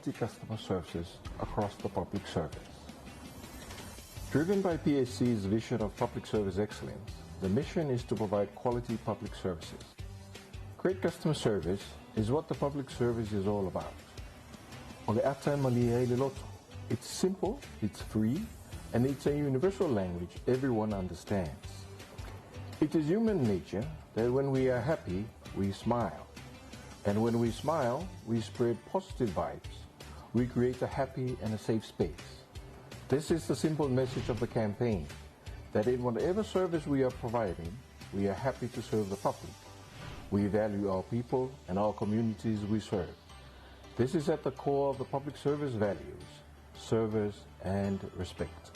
quality customer services across the public service. Driven by PSC's vision of public service excellence, the mission is to provide quality public services. Great customer service is what the public service is all about. It's simple, it's free, and it's a universal language everyone understands. It is human nature that when we are happy, we smile. And when we smile, we spread positive vibes. We create a happy and a safe space. This is the simple message of the campaign, that in whatever service we are providing, we are happy to serve the public. We value our people and our communities we serve. This is at the core of the public service values, service and respect.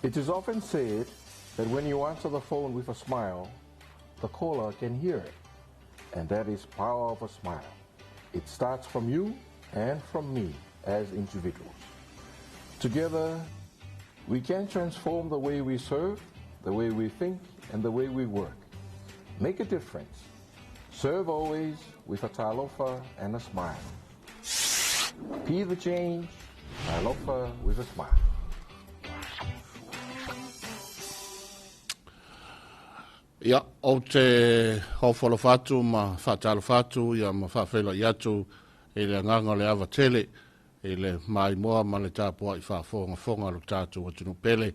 It is often said that when you answer the phone with a smile, the caller can hear it. And that is power of a smile. It starts from you and from me as individuals. Together, we can transform the way we serve, the way we think, and the way we work. Make a difference. Serve always with a talofa and a smile. Be the change, talofa with a smile. Ia, o te hofolo fatu ma whatalo fatu, ia ma whawhela i atu, e le nganga le awa tele, e le mai moa ma le tāpua i whafonga lo tātu o tunu pele,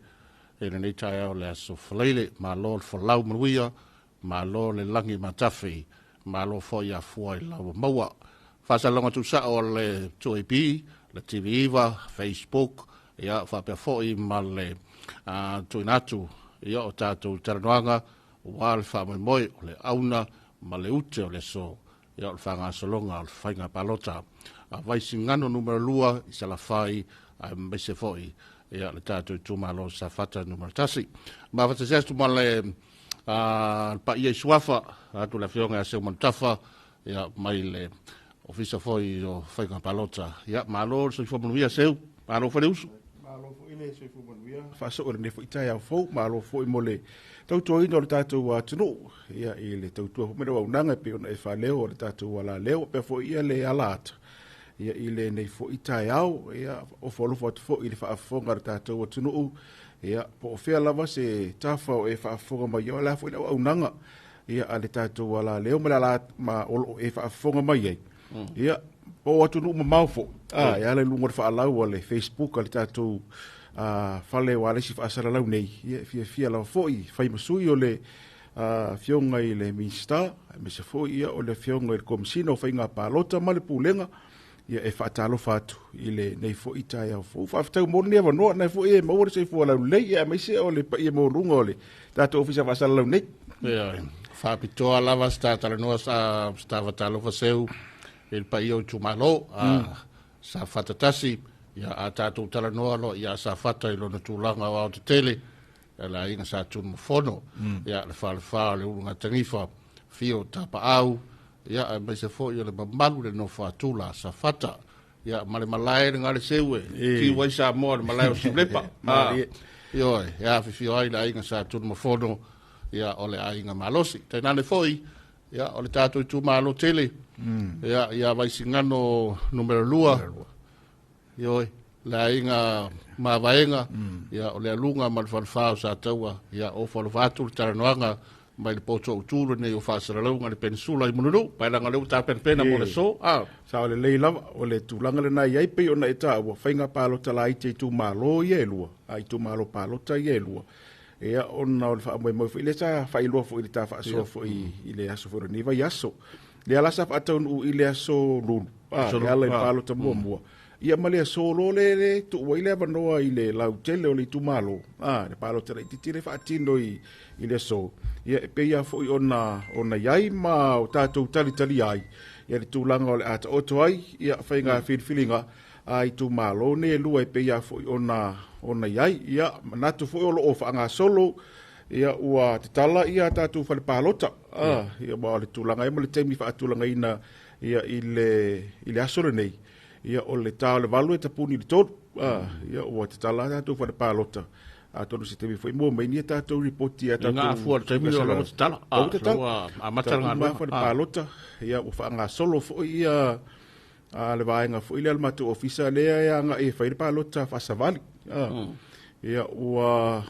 e le neitai au le aso whaleile, ma lo le whalau manuia, ma lo le langi matawhi, ma lo foi a fua i lau maua. Whasalonga tu sa o le tuipi, le TV Iwa, Facebook, ia whapea foi ma le tuinatu, ia o tātu taranoanga, wal fa moi o le auna ma le ute o le so ia o fanga solonga o fainga palota a vai singano numero lua i sala fai a mbese foi ia le tato tu malo sa fata numero tasi ma fata sestu ma le pa ia suafa atu la fionga se montafa ia mai le ofisa foi o fainga palota ia malo so fo monuia seu malo fa uso malo fo ile se fo monuia fa so o ne fo ita ya fo malo fo mole tautua ino le tātou tunu, ia i le tautua mera waunanga pe ona e whaleo o le tātou wala leo, pe fo ia le alata. Ia i le nei fo itai au, ia o whalofo atu fo i le whaafonga le tātou tunu, ia po o whea lava se tafa o e whaafonga mai au, la fo ina waunanga, ia a le tātou wala leo, ma le alata ma olo e whaafonga mai ei. Ia po atu nu ma maufo, ia le lunga le whaalau o le Facebook, a le tātou fale wale si fasara lau nei fia la foi fai masui o le fionga i le minsta me se foi ia o le fionga i le komisina o fai ngā palota ma le pulenga ia e fatalo fatu i le nei foi tai au fo fa tau mo ne no na foi e mo se foi lau nei ia me se o le pa ia mo runga o le tato ofisa fasara lau nei ia fa pitoa lava sta tala no sa stava talo fa seu il pa ia o tumalo sa fatatasi ia a tātou tala noa lo ia sa fata i lona tūlanga o te tele la inga sa tūnu mofono ia le whaalewha le urunga tangifa fio tapa au ia mai se fo ia le mamalu le no whaatula sa fata ia male malai le ngale sewe ki wai sa moa le malai o silepa ioi ia fio ai la inga sa tūnu mofono ia o le ainga malosi tainane foi ia o le tātou i tū malo tele ia vai singano numero lua Ioi, la inga mawaenga, ia o le alunga ma le whalwhao sa taua, ia o whalwhatu le taranoanga, mai le poto o tūru nei o whaasaralaunga le peninsula i munuru, pai langa leu tā penpena mo le so. Sa o le leilawa, o le tūlanga le nai aipe o na eta ua, whainga pālota la ite i tū mālo i elua, a i tū mālo pālota i elua. Ea ona o le wha amoi moi fo, i le sa whailua fo i le tā whaasoa fo i le aso fo raniwa i aso. Le alasa whaataun u i le aso lunu, le ala i pālota mua mua. Ia malea solo le tu waile vanoa i le lautele o le tumalo le palo tera i titire faatino i le so ia pe ia fo ona yai ma o tātou tali ai ia le tūlanga o le ata oto ai ia whainga whilinga ai tumalo ne lua pe ia fo ona yai ia manatu fo o lo ofa anga solo ia ua te tala ia tātou whale palota ia ma le tūlanga ia ma le teimi faatulanga ina ia i le asole nei ia o le tau le valu e tapuni le tolu ia ua te tala tātou whare pālota a tonu se tewi whai mua mai ni tātou ripoti a tātou ngā fua te tewi o lama te tala a mataranga whare pālota ia ua wha ngā solo fo ia le vaenga fo ile ma tu ofisa le ya nga e fai pa lota fa savali ia ua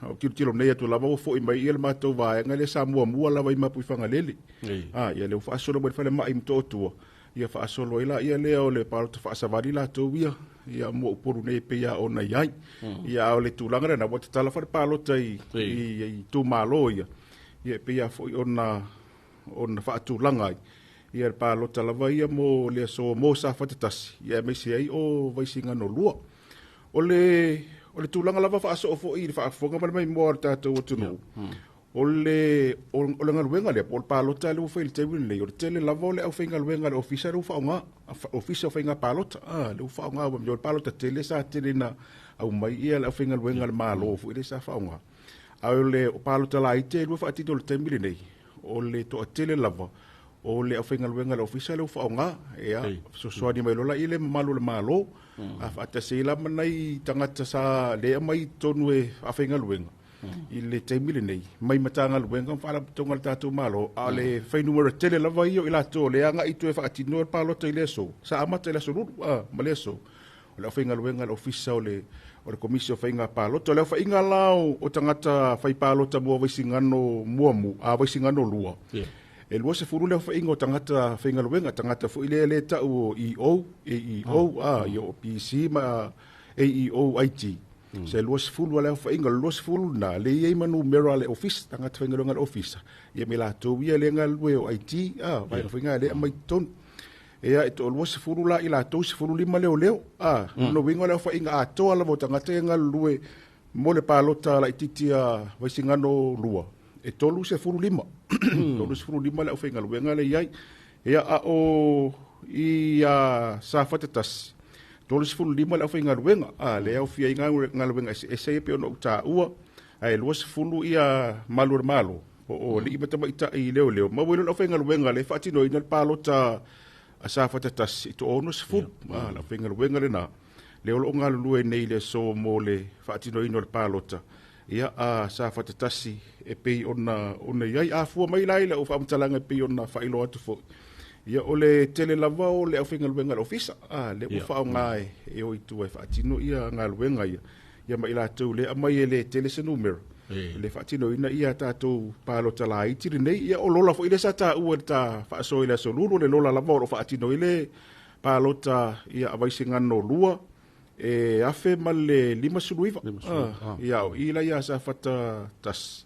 o tilo nei tu lava fo i mai ile ma tu vaenga le sa mua lava i mapu fanga lele ia le fa solo mo fa le mai mto tu ia fa solo ila ia le o le pa lota fa savali la tu ia mo poru nei pe ia ona iai ia o le tulanga na bota tala fa pa lota i tu malo ia pe ia fo ona fa tulanga ia pa lota lava ia mo le so mo sa fatatasi ia me se ai o vaisinga no lua o le tulanga lava fa so fo i fa fonga mai mo ta to tunu o le ngaluenga le pa lota le fo il table le o tele lava le au finga luenga le officer u fa nga officer finga pa lota le fa nga mo pa lota tele sa tele na au mai ia le finga luenga le malo fo ile sa fa nga au le pa lota la ite lu fa titolo tembile nei o le to tele lava o le afenga luenga le ofisa le ufa nga ia so soani mai lola ile malu le malo a ta sela manai tangata sa le mai tonu e afenga luenga ile temile nei mai matanga luenga fala tonga tatu malo a le fai numero tele lava io ila to le anga itu e fa tino pa lo tele so sa amata le so male so o le afenga luenga le ofisa o le komisio fainga pa lo to le fa inga lao o tangata fai pa lo ta mo vaisingano muamu a vaisingano lua e lua se furu le fa ingo tangata fainga luenga tangata fo ile le ta o EO yo PC ma AEO IT se lua se furu le fa inga lua se furu na le ye manu mero le office tangata fainga luenga le office ye me la to ye le ngal we o IT vai fainga le mai ton e ai to lua se furu la ila to se furu lima leo no wingo le fa inga to ala mo tangata ngal lue mo le palota la ititia vaisingano lua e tolu se furu lima tolu se furu lima le ofenga luenga le iai ia o ia sa fatatas tolu se furu lima le ofenga luenga le au fia inga luenga e se pe ono ta ua ai lu se furu ia malo o li mata mai ta i leo ma welo ofenga luenga le fatino ina palota sa fatatas to ono se furu la ofenga luenga le na le o nga lue nei le so mo le fatino ina palota ia sa fatatasi e pei ona iai afua mai lai le o whaamtalanga e pei ona whailo atu fo. Ia o le tele lava o le awhinga luenga le ofisa. Le uwha o ngai e o itu e whaatino ia ngā luenga ia. Ia mai la tau le amai e le tele se numero. Le whaatino ina ia tātou pālo tala itiri nei. Ia o lola fo ile sa tā ua ta whaaso ile so lulu le lola lava o whaatino ile pālo ta ia avaisi ngano lua. E afe male lima suluiva. Ia o ila ia sa fata tas.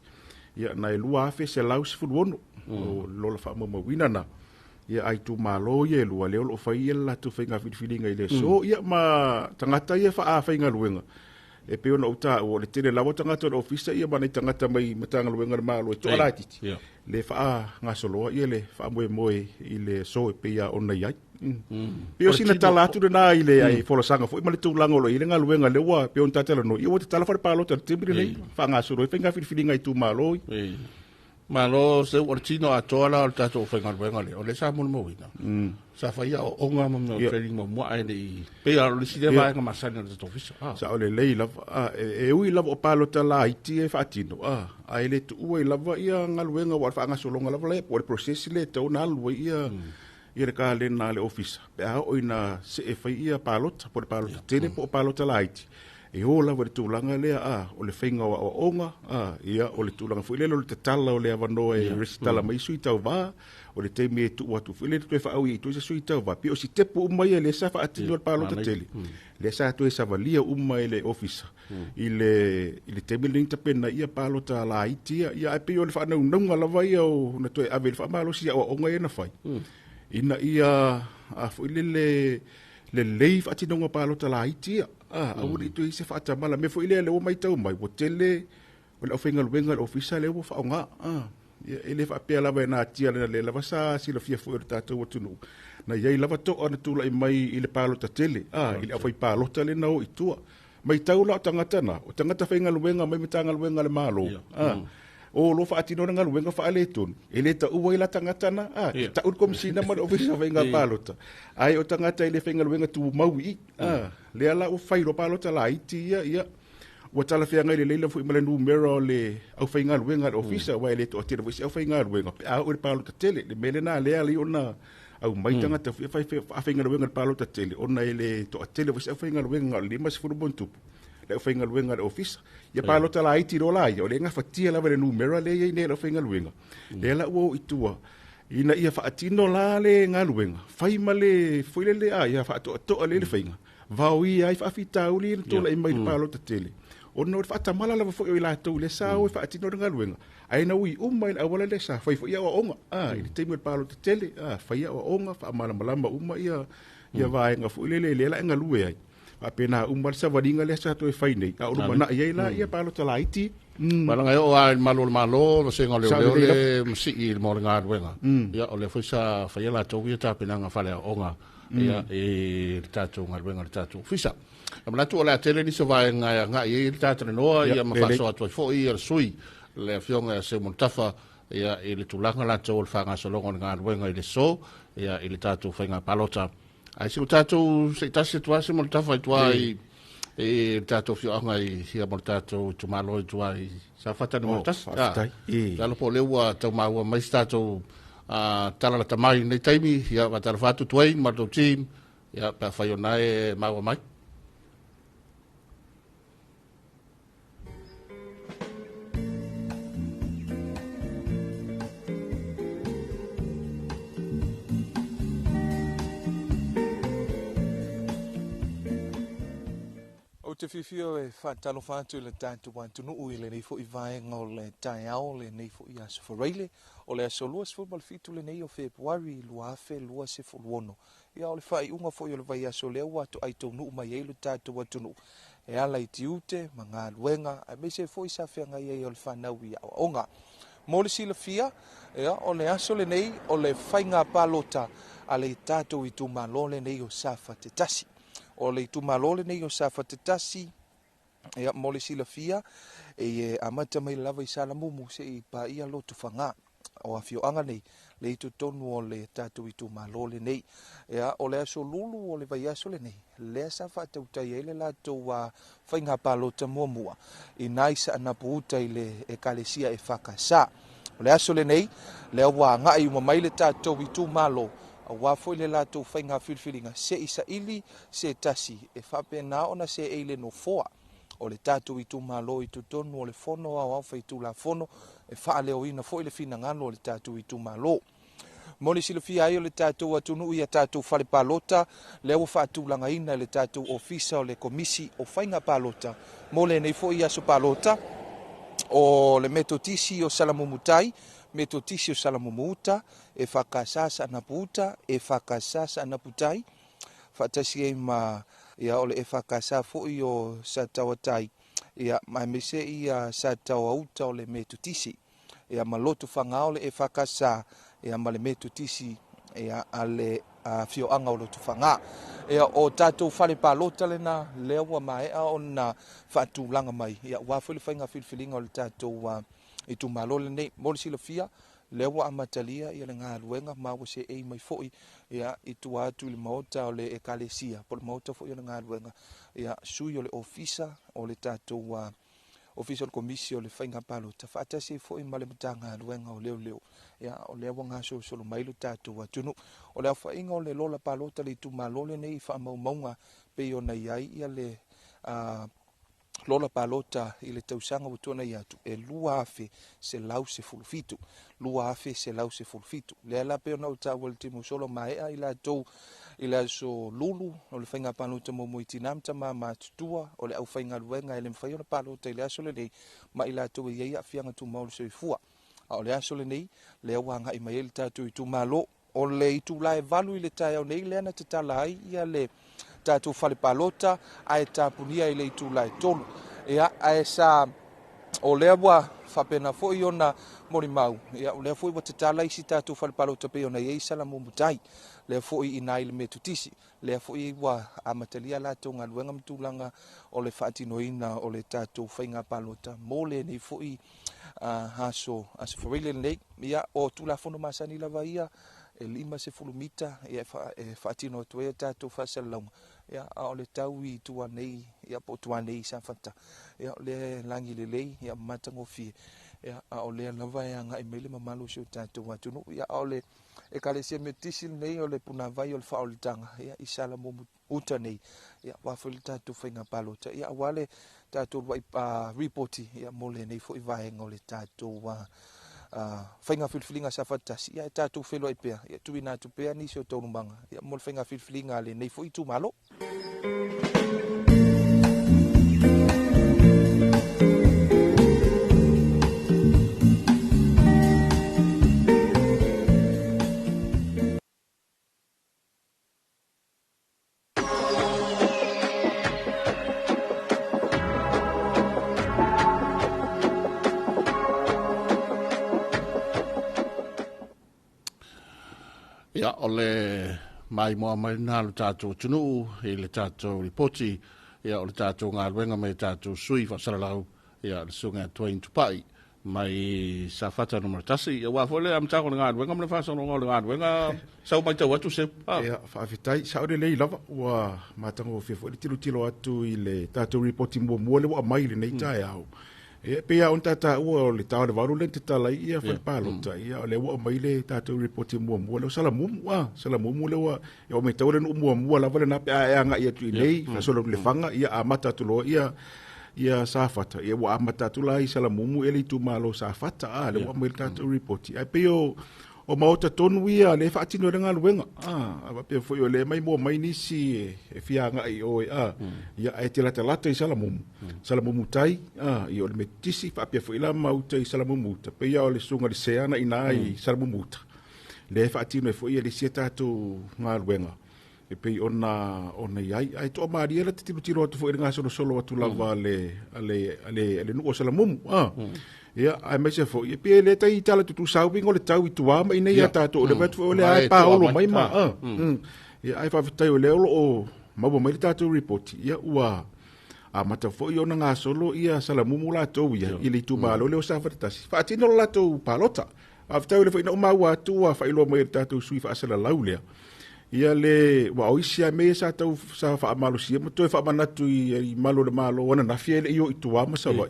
Ia na e lua afe se lau se furuono. O lola wha mamawina na. Ia ai tu malo ye lua leo lo fai ia la tu whainga whiwhiringa i le. So ia ma tangata ia wha a whainga luenga. E peo na uta o le tene lawa tangata o ofisa ia mana i tangata mai matanga luenga le malo e toa la titi. Le wha a ngā soloa ia le wha moe i le so e pea ona iai. Peo sina tala atu na i le ai folosanga fo i male tūlanga lo i le ngā luenga le ua peo ntatela no. Ia o te tala whare pālo te tibiri nei. Wha ngā soloa i whainga whiwhiringa i tu malo i. Malo se ortino a tola o tato whainga luenga le. O le sa mulu mawina. Sa whaia o onga mamna o training mo mua aene i. Pea o le side vaenga masani o tato fisa. Sa o le lei lava. E ui lava o palo tala iti e whaatino. A ele tu ua i lava ia ngā luenga wa whaanga solonga lava le. Po le prosesi le tau na alua ia. Ia le ka le na le ofisa. Pea o ina se e whai ia palota. Po le palota tene po o palota la iti. E o la le tūlanga lea o le whainga o onga ia o le tūlanga fuilelo le tatala o le avanoa e resitala mai sui tau wā o le teimi e tu watu fuilelo tu e whaau i tu e sui tau wā pi o si tepu umai e le sa wha atino le palota tele le sa tu e sa valia umai le ofisa i le teimi le inta pena ia palota la itia ia e pi o le wha naunga lava ia o na tu e ave le wha malo si o onga e na whai ina ia a fuilele le leif atinonga palota la itia auri tu se fa tamala me fo ile le o mai tau mai o tele o le ofenga luenga ofisa le o fa nga ele fa pe la na tia le la sa si lo fia fo ta to tunu na ye lava to ona tu la mai ile palo ta tele ile foi palo tele na o itua mai tau la tangata na o tangata fenga luenga mai mitanga luenga le malo o lo fa atino nga luenga fa ale tun ele ta uwa ila tangata na ta ur komisina ma ofisa venga palota ai o tangata ile fenga luenga tu maui le ala o fai lo palota la iti ia o tala fea ngai le leila fu imale numero le au fenga luenga ofisa wa ele to tira fu au fenga luenga a o palota tele le mele na le ali ona au mai tangata fai whainga luenga palota tele, ona ele to a tele wasi whainga luenga lima se furu bontupu. Le whainga luenga le office. Ia palota la iti rola ia, o le nga whatia lawa le numera le ia ne la whainga luenga. Le la uo itua. Ina ia whaatino la le ngā luenga. Whai ma le whaile le a, ia whaato atoa le whainga. Vau ia ai whaafitau li ina tola imai le palota tele. Ona o whaatamala lawa whoi o ila tau le sa o whaatino le ngā luenga. Aina ui uma ina awala le sa, whai ia o onga. Ili teimu le palota tele, whai ia o onga, whaamala malama uma ia vaenga whoi le la enga lue ai. Apena umal sa vadinga le sa to e fai nei. A uruma na ia la ia palota la iti. Malanga yo ai malo se ngole le msi il mo nga wenga. Ya ole foi sa fa la to wi ta pena nga fale onga. Ya e tatu nga wenga tatu. Fisa. Amala tu ole tele ni so vai nga ye tatu no ya ma fa so to fo i sui le fionga se montafa ya ile tulanga la to fa nga so longo nga wenga ile so ya ile tatu fa nga palota. Ai se tatu se tasi tua se montafa tua e tato fio anga i hia mo tato tu malo i tua i sa fata ni mo tas talo po lewa tau maua mai tato tala la tamai nei taimi ia wa tala fatu tuai ma to team ia pa faionae maua mai Te fifio e whaatalo whātu le tātu wātunu ui le nei fo i vaenga o le tai ao le nei fo i aso whareile o le aso lua sifo malfitu le nei o Februari lua afe lua se fuluono. Ia o le whai unga fo i o le vai aso leo watu ai tau nuu mai eilu tātu wātunu. E ala i tiute, ma ngā luenga, a me se fo i sa whenga i o le whanau i a onga. Mo le sila fia, o le aso le nei o le whainga palota a le tātu i tu malo le nei o safa te tasi. O le tu malole nei o safa te tasi e mo le silafia e amata mai lava i sala mumu se i pa ia lotu fanga o afio anga nei le itu tonu o le tatu i tu malole nei e o le aso lulu o le vai aso le nei le safa te utai ele la to wa fainga palota mua i naisa ana puuta i le e kalesia e fakasa o le aso le nei le wa nga i mo mai le tatu i tu malo wa foi le lato fainga filfilinga se isa ili se tasi e fape na ona se ele no foa o le tatu i tu malo i tu tonu o le fono a fai tu la fono e fa le oina foi le fina ngalo o le tatu i tu malo moni silofia ai o le tatu atunu ia tatu fale palota le o fa tu langa ina le tatu ofisa o le komisi o fainga palota mo le nei foi aso palota o le metotisi o salamumutai metotisi o salamumuta e fakasasa na puta e fakasasa na putai fatasi e ma ia ole e fakasa fo o satawatai ia mai mese ia satawauta ole metotisi ia maloto fanga ole e fakasa ia male metotisi ia ale fio anga o lotu fanga ia o tatou fale palota lena lewa mai a ona fatu langa mai ia wa fo le fainga filfilinga o le tatou i tu malole nei mo silofia lewa amatalia ia le ngā luenga maua se ei mai foi ia i tu atu le maota o le ekalesia po le maota foi ia le ngā luenga ia sui o le ofisa o le tatou ofisa o le komisi o le whainga palota whaatasi foi ma le matanga luenga o leo ia o lewa ngā solo mai le tatou atunu o le whainga o le lola palota le tu malole nei whaamaumaunga pe o na iai ia le lola palota i le tausanga watona i atu e lua afe se lau se fulufitu lua afe se lau se fulufitu le ala pe ona o taua le timu solo maea i la tou i la so lulu o le whainga palota mo moitinamta ma matutua o le au whainga luenga e le mwhai ona palota i le aso le nei ma i la tou i eia afianga tu maulu se ifua a o le aso le nei le awanga i mai ele tatu i tu malo o le i tu lae valu i le tai au nei le ana te tala ai ia le tatu fale palota ai tapunia i le itu lai tolu ia ai sa o le wa fapena foi ona mori mau ia o le foi wa tala isi tatu fale palota pe ona ei sala mo mutai le foi ina ile metutisi le foi wa amatalia la tonga luenga mtulanga o le fatinoina o le tatu fainga palota mole nei foi haso asforile nei ia o tula fono masani la vaia e lima se fulumita e fatino toe tatu fasalong ia o le tau i tua nei ia po tua nei sa fata ia le langi le lei ia matango fi ia a o le lava e anga i mele mamalu si o tātou atunu ia a o le e kalesia me tisil nei o le puna vai o le whaolitanga ia i sala mo uta nei ia wafili tātou whainga palota ia wale tātou wai reporti ia mole nei fo i vaenga o le tātou whainga whilwhilinga sa fatasi ia tātou whelo i pēr ia tui nā tu pēr nisi o taunumanga ia mole whainga whilwhilinga le nei fo i tu malo. Ia, o le mai moa mai nā le tātou tunu, i le tātou ripoti, ia o le tātou ngā ruenga mai tātou sui whasaralau, ia le sunga tuain tupai, mai sa whata no maratasi, ia wafole am tāko le ngā ruenga, mle whasano ngā le ngā ruenga, sau mai tau atu se. Ia, whaafitai, sau le lei lava, ua mātango whiwho, le tilo atu i le tātou ripoti mua le wa mai le nei tae au. E pea on tata ua o le tau le waru le te tala ia whanpalota ia o le ua mai le tātou reporti mua le o salamumu le ua e o me tau le nu mua lava le nape a anga ia tu i nei fasolo le fanga ia a mata tu loa ia safata ia ua a mata tu la i salamumu ele tu malo safata a le ua mai le tātou reporti ai peo o maota tonu ia le whaatino renga luenga a pe foi o le mai mua mai nisi e fianga i oe ia e te lata i salamumu tai i o le metisi pa pe foi la mauta i salamumu ta pe ia o le sunga le seana ina i salamumu ta le whaatino e foi le sia tātou ngā luenga e pe ona iai ai to maria le tiro atu foi renga solo atu lava le nuo salamumu ia ai mai se fo ia pe le tai tala tu saubi ngole tau i tua mai nei ata to le vet fo le ai pa olo mai ma ia ai fa vitai o le o ma mai ta to report ia ua a mata fo io na solo ia salamumu la to ia i le tu malo le o sa fatasi fa tino la to palota a vitai o le fo ina ma wa tu fa ilo mai ta to sui fa sala laulia ia le wa oisia me sa to sa fa malo sia mo to fa manatu i malo le malo ona na fiele io i tua ma sa vai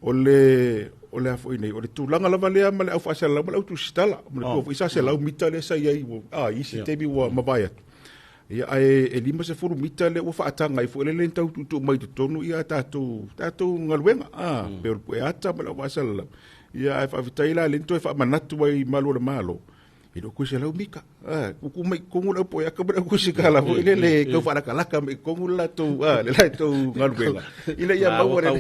o le afo nei o le tūlanga lava lea ma le au whaasela ma le au tu stala ma le kua isa se lau mita le sa iai isi tebi wa mawai atu ia e lima se furu mita le ua whaatanga i fo ele len tau tu mai tu tonu ia tātou ngaluenga pero pue ata ma le au whaasela ia e whaavitai la lento e whaamanatu wai malo le malo i do kusi lau mika kuku mai kongu lau poe aka mera kusi ka lau ile le kau whanakalaka me kongu la tau le lai tau ngaluenga ile ia maua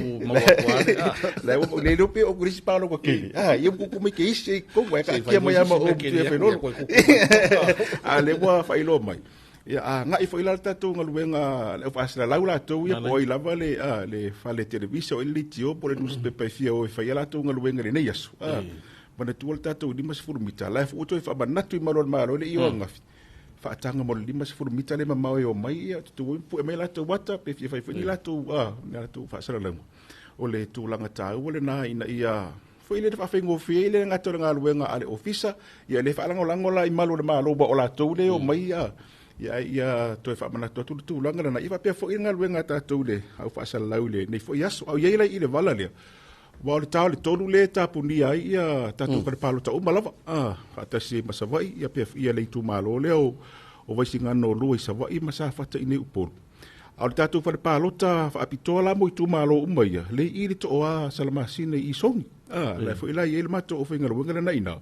le lope o kurisi paolo kwa kili ia kuku mai ke isi kongu eka kia mai ama o tia whenolo le mua whailo mai ia ngai fo ila tatu ngaluenga le whaasila lau la tau ia po i lava le whale televisa o ili tio po le newspaper fia o whaia la tau ngaluenga le nei asu mana tuol tātou lima se furumita lai fu uto i whamanatu i malo le iwa ngafi whaatanga mo lima se furumita le mamau e o mai ia tutu pu e mai latou wata pe fia whaifuni latou whaasara langu o le tūlanga tāu o le nā ina ia fo ile whawhengo fia ile ngato le ngā luenga ale ofisa ia le whaalango langola i malo le malo ba o latou le o mai ia toi whamanatu atu le tūlanga na iwa pia fo i ngā luenga tātou le au whaasara lau le nei fo iaso au iaila i le vala lea wa le tau le tolu le tapuni ai ia tatu ka palo ta umalava ata si masavai ia pe ia le tu malo le o vai singa no lu savai masafa ta ine upol al tatu fa palo ta fa pitola mo tu malo umaya le i le to a salama sine i songi le fo ila ile mato o finga lo ngala na ina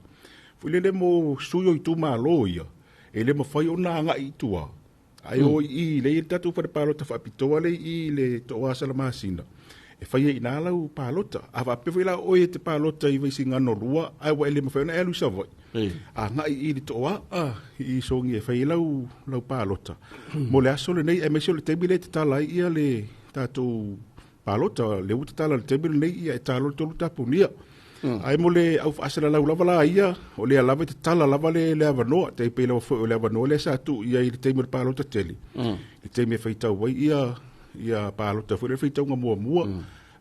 fo le mo suyo i tu malo ia ele mo fai ona nga i tua ai o i le tatu fa palo ta fa pitola le i le to a salama sine e fai ina lau palota ava pevela o e te palota i vai singa no rua ai wa ele mafena elu savoi nga i to i songi e fai lau palota mo le aso le nei e mesio le tebile te tala ia le tatou palota le uta tala le tebile nei ia e talo tolu tapunia ai mo le au fasela lau lava la ia o le lava te tala lava le avanoa te pe le fo le avanoa le sa tu ia i le tebile palota teli le tebile fai tau wai ia palota foi le feita unha mua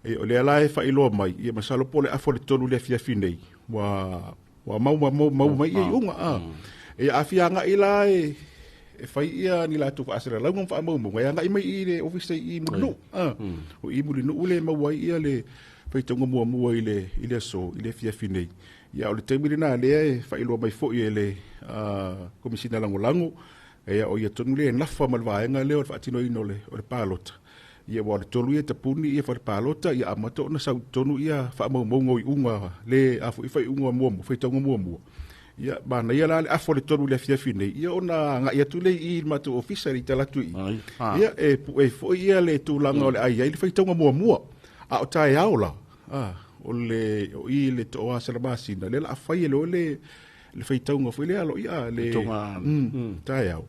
e o le ala e failo mai ia masalo pole afo le tolu le fia finei wa mau mai ia unha e afianga ila e fai ia ni la tu asera la ngom fa mau ngai nga mai i le office i mulu o i mulu no le mau ia le whaitonga mua i le so, i le fiafi nei. Ia o le teimiri nā lea e whailua mai fo i le komisina lango. Ia o ia tonu le nafa malvaenga leo le whaatino ino o le pālota. Ia wa le tolu ia tapuni ia whare pālota ia amato ona sau tonu ia whaamaungo i unga le afu i whai unga whaitonga mua. Ia mana ia la le afo le tonu le fiafi nei. Ia ona nga ia tule i matu ofisari talatu i. Ia e fo ia le tūlanga o le ai le whaitonga mua. A o tae aola. O i le toa salamasina. Le la afai le whaitonga fo le alo ia le tae ao.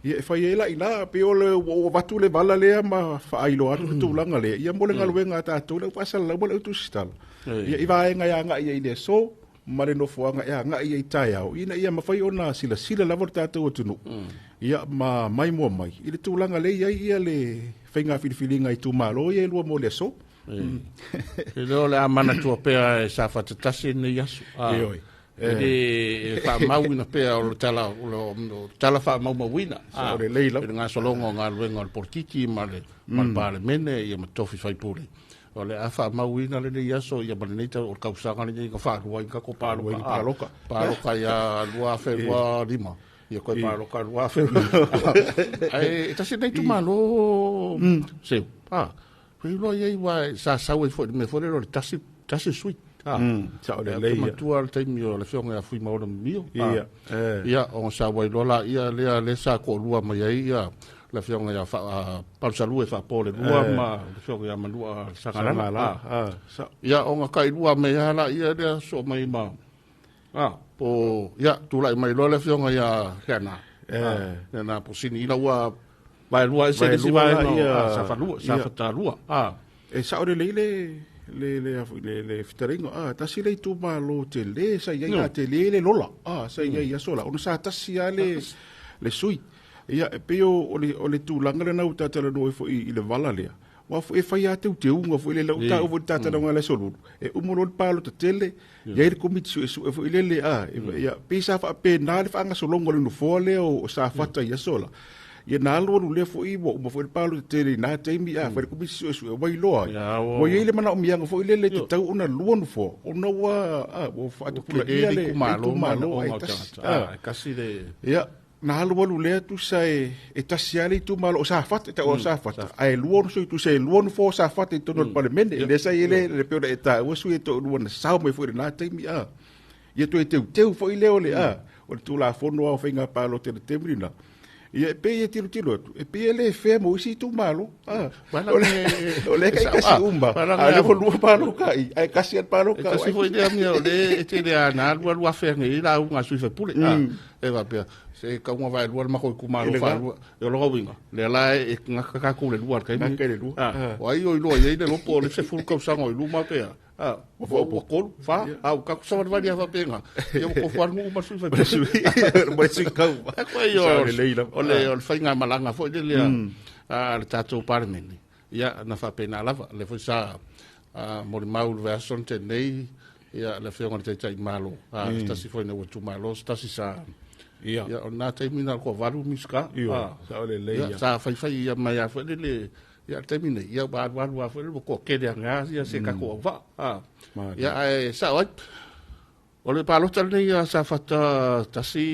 Ia e whai ela ina pe o le o watu le vala lea ma whaailo atu tūlanga lea. Ia mole ngaluenga tātou le pasala lau mole utusitala. Ia i vaenga ia nga ia i le so. Mare no fuanga ia nga ia i tae au. Ina ia mawhai ona sila lava tātou atunu. Ia ma mai mua mai. I le tūlanga le ia le whainga whiriwhiringa i tūmalo ia lua mo le so. E leo le amana tua pea e sa whatatasi nei asu. Eoi. E wha mauina pea o tala wha maumawina. O le leila. E ngā solongo ngā luenga o le porkiki ma le pāle mene ia ma tofi whaipure. O le a wha mauina le nei aso ia mani neita o kausanga ni ka whaarua i ka ko pāloka. Pāloka ia lua whenua rima. Ia koe pāloka lua whenua. E tasi nei tu malo. Seu. Pei loa iei wa sa sau e fo me fo le tasi sui. Sa o le leia. Matua le taimi o le whionga a fui maora mio. Ia o sa wai lola ia le sa ko lua mai ai ia le whionga ia pausalu e wha pole lua ma le whionga ia manua sangarana. Ia o ngā kai lua mai ala ia lea so mai ma. Po ia tūlai mai lola le whionga ia hena. Hena po sini ina ua vai lua e se vai sa fatalua. E sa o le le fitaringo tasi le tu malo te le sa ia te le lola sa ia sola ona sa tasi le sui ia pe o le tu langa le nau tata no fo i le vala le wa fo e fai ate te unga fo le lauta o tata no ngale solo e umoro palo te tele ia le komitsu e fo ile ia pe sa fa pe na le fanga solongo le no fo le o sa fata ia sola ia na lo le fo i mo fo palo te na te mi a fa ko bi su wai lo mo ye le mana o mianga fo ile le te tau ona lo no fo ona wa o fa te pula ia le malo kasi le ia na lo le tu sai e tasiali tu malo sa fa te o sa fa ai lo so tu sai lo fo sa fa te to no parlamento le sai le pe e ta o su e to lo na sa mo fo na te mi a ia tu e te fo ile o le o tu la fo no o finga palo te tembrina. Ia pe ia tiro e pe le fe mo si tu malo o le kai kasi umba ale fo lu palo kai ai kasi palo kai kasi foi dia mia le te le ana lu fe ngi la unga su fe pule e va pe se ka uma vai lu ma ko ku malo fa e lo winga le la e nga ka ku le lu kai ni kai le lu o ai o lo ye le lo po le se fu ko sa ngoi lu ma pe o ko fa ka ku sa va dia va penga e ko fa ngu ma su fe ma su ka ko yo le whainga malanga fo le le tātou paremeni. Ia na whapena lava, le fo sa mori mauru verson te nei, ia le whionga te tai malo, stasi fo ina watu malo, stasi sa, ia o nā teimina ko varu miska, sa ole leia. Sa whai ia mai a fo le, ia teimina, ia waru a fo le, ko kere a ngā, ia se kako a wa. Ia sa oi, o le palota nei sa whata tasi,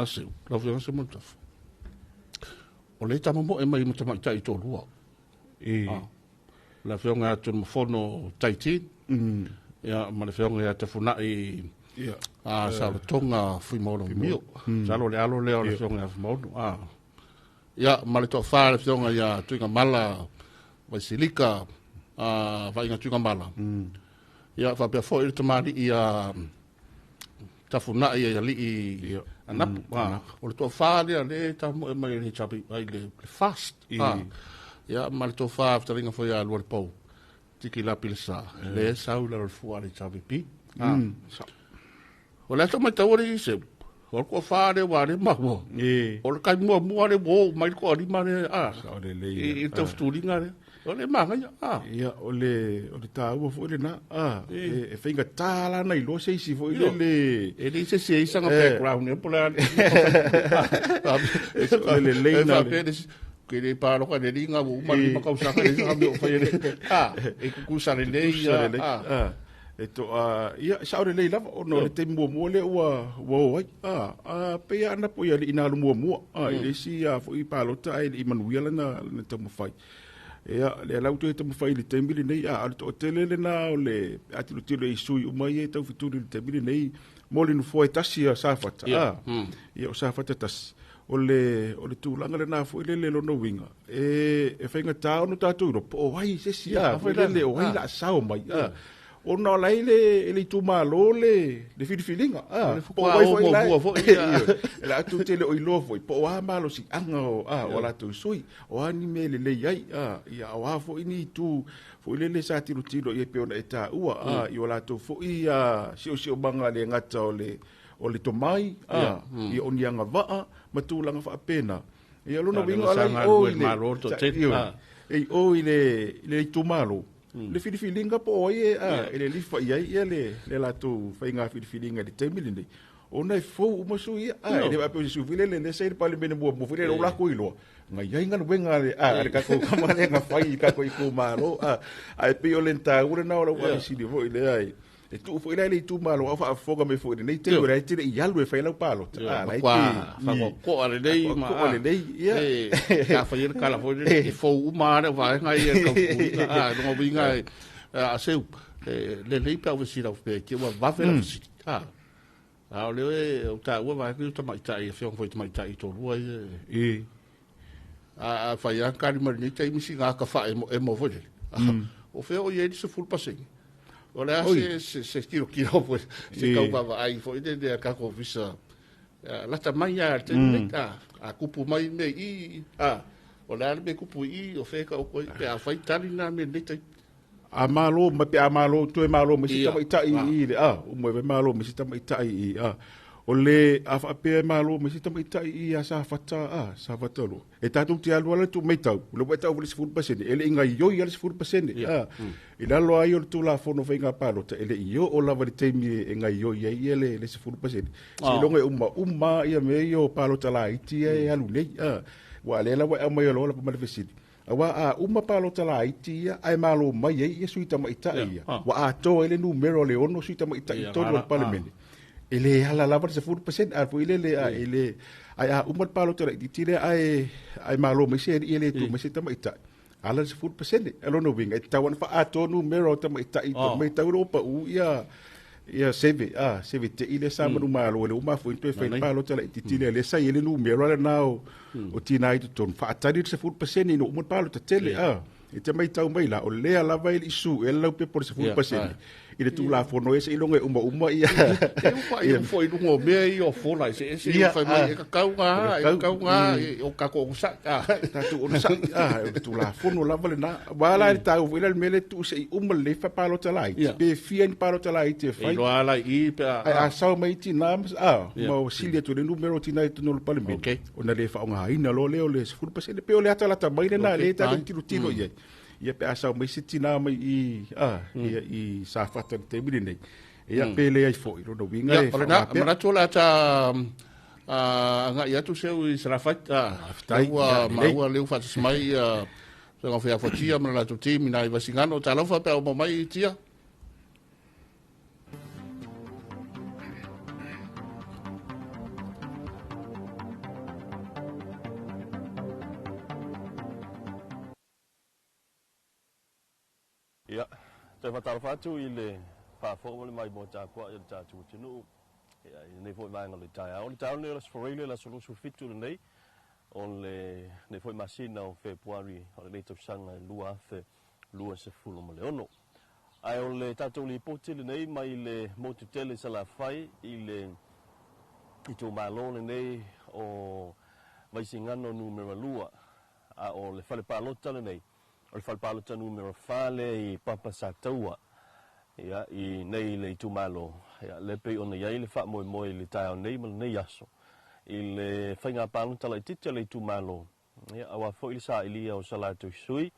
se la violence se monta. O le tamo e mai mata mai tai to lua. La fionga tu fono taiti. Ya ma le fionga te funa i sa tonga fui mono mio. Sa lo le alo le fionga mono. Ya ma le to fa le fionga ya tuinga mala vasilika vai nga tuinga mala. Ya fa pe fo il tamari ia tafuna ia li anapu o le to'afā le tamu e mai ni chapi ai le fast ia ma le to'afā taringa foi a lua le pau tiki la pilsa le sau la fua le chapi pi o le to mai tawori se o ko fa le wa le ma o le kai mua le wo mai ko ali ma le le to stulinga le o le manga ia o le tāua fo le na e whainga tāla nei lo se isi fo le e le se sanga background e pola le leina ke le pa lo ka le ringa mo ma li ma ka usa ka le sa me fa le e ku sa le e to ia sa ore le lava ono le te mo le wa pe ana po ia ina lu mo ile si fo I palota I manuela na te mo fai ia le lau te mo fai le te mili nei al to tele le na le atu tilo I sui o mai e tau fitu le te mili nei mo le no fo tasi sa fata ia o sa fata tas o le tūlanga le nā fo ile le lono winga e whainga tāo no tātou ro po wai se si fo ile le o wai la sao mai o na lai le tu malo le filinga po wai fo bua fo la tu te le o ilo fo po wa malo si anga o la tu sui o ani me le ai ia o fo ini tu fo ile le sa tiro e pe ona eta ua i o la tu fo ia si o banga le ngata o le tomai i o nianga waa matulanga fa pena ia lona winga ala o le tu malo le filinga po ie ele lifa ia le la tu fainga filinga de temili nei ona fo mo su ia ele ape su vile le sei pale bene mo vile lo la koilo ngai ia ngana wenga le ka ko kama le nga fai ka ko I malo ai pe olenta ura na ora wa si vo ile ai e tu fo ile tu malo fa foga me fo nei te ora te ia lu fai la palo lai fa ko ale dei ma ko ale dei ia ka fa ir kala fo e fo uma va ngai e ka fu no vinga a seu le lei pa o si la pe que va fa la si le o ta o va que tu mai tai fion foi mai tai to rua a fa ia ka ni ni tai mi singa ka fa e mo fo o fe o ye se full passing o le se tiro pues se kaupava ai foi de ka ko visa la tamaya te a kupu mai me I o le me kupu I o fe ka o ko pe a fai tali na me ne te a malo ma pe a malo tu e malo me sita mai tai I o mo ve malo me sita mai tai o le a fa pe malo me sita mai tai I sa fata lo e tatu ti alu ala tu mai tau lo mai tau se ful pasene ele inga yo ia se ful pasene ila lo ai o tu la fono venga palo te ele yo o la vale temi inga yo ia ele le se ful pasene se lo ngai uma ia me yo palo tala iti e alu nei wa le la wa mai lo la pa vesidi wa uma palo tala iti ai malo mai ia suita mai tai wa a to ele numero le ono suita mai tai to lo parlamento ele hala lava se 4% al foi ele ai uma palo tala iti le ai malo mai se ele tu mai se tamai tai ala se 4% elo no winga tawan fa ato numero tamai tai to mai tau ro pa u ia seve te ile sa manu malo le uma foi to fe palo tala iti le sai ele numero ala nao o tina I ton fa atari se 4% no uma palo tele e te mai tau mai la o lea lava ili isu e lau pe por se 4% I le tu la fono ese ilonga uma ia ia foi no me I o fola ese fai mai ka kaunga o ka ko sa tu o sa tu la fono lava le na wala I tau vila mele tu se uma le fa palo talai be fien palo talai te fai lo ala I pe a sa mai ti nams ma o silia tu le numero ti na tu no parlamento ona le fa nga ina lo le 4% pe o le ata la ta mai na le ta tiro ia pe asa mai sitina mai I sa fata te mili nei ia pele ai foi no winga e na tola ta nga ia tu seu I sala fata ma leu fa mai so nga fa fatia ma la tu timi na I vasingano ta lo fa pe o mai tia ia te fatalo fatu I le fa'afo le mai mo tākua I le tātou tinu ia nei foi mai ngale tai o le tau le sforile la solusu fitu le nei on le nei foi masina o February o le to sanga lua fe lua se fulu mo le ono ai o le tātou li poti le nei mai le motutele sala fai I le I to malo le nei o vai singano numero lua a o le fale palota le nei o le falpalota numero fale I papa sataua ia I nei le tumalo ia le pe ona ia le fa mo le tau nei mal nei aso I le fainga palota le tite le tumalo ia awa fo I sa ilia o salatu sui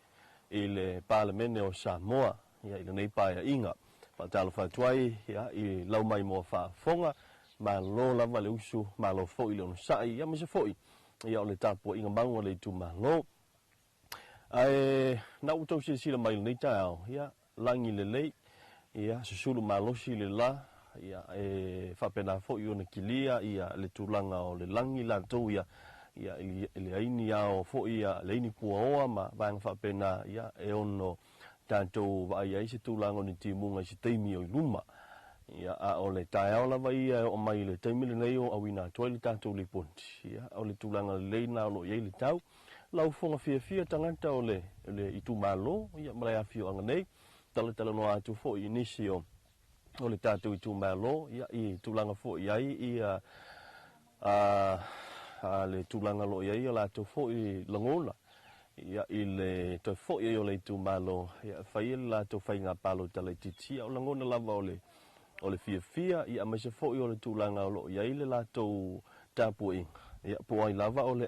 I le parlamento o Samoa ia I nei pa inga pa talo fa tuai ia I lau mai mo fa fonga ma lo lava le usu ma lo fo I le on sai ia me se foi ia o le tapo inga bango le tumalo Ai na utou sila mai nei tau ia langi le lei ia susulu malosi le la ia fa pena fo yo na kilia ia le tulanga o le langi la tau ia le aini ao fo ia le ini puaoa ma vang fa pena ia ono tanto vai ai se tulanga ni timunga se teimi o luma ia a o le tae la vai o mai le teimi le nei o awina toile tanto le ponti ia o le tulanga le na lo ye le tau lau fonga fia tangata o le itu malo ia mara afio anga nei tala no atu fo inisio o le tatu itu malo ia I tulanga fo ia le tulanga lo ia la tu fo I langola ia I le to fo ia o le itu malo ia fai la to fai nga palo tala titi o langona lava o le fia ia mai se fo ia o le tulanga lo ia le la to tapu ia po ai lava o le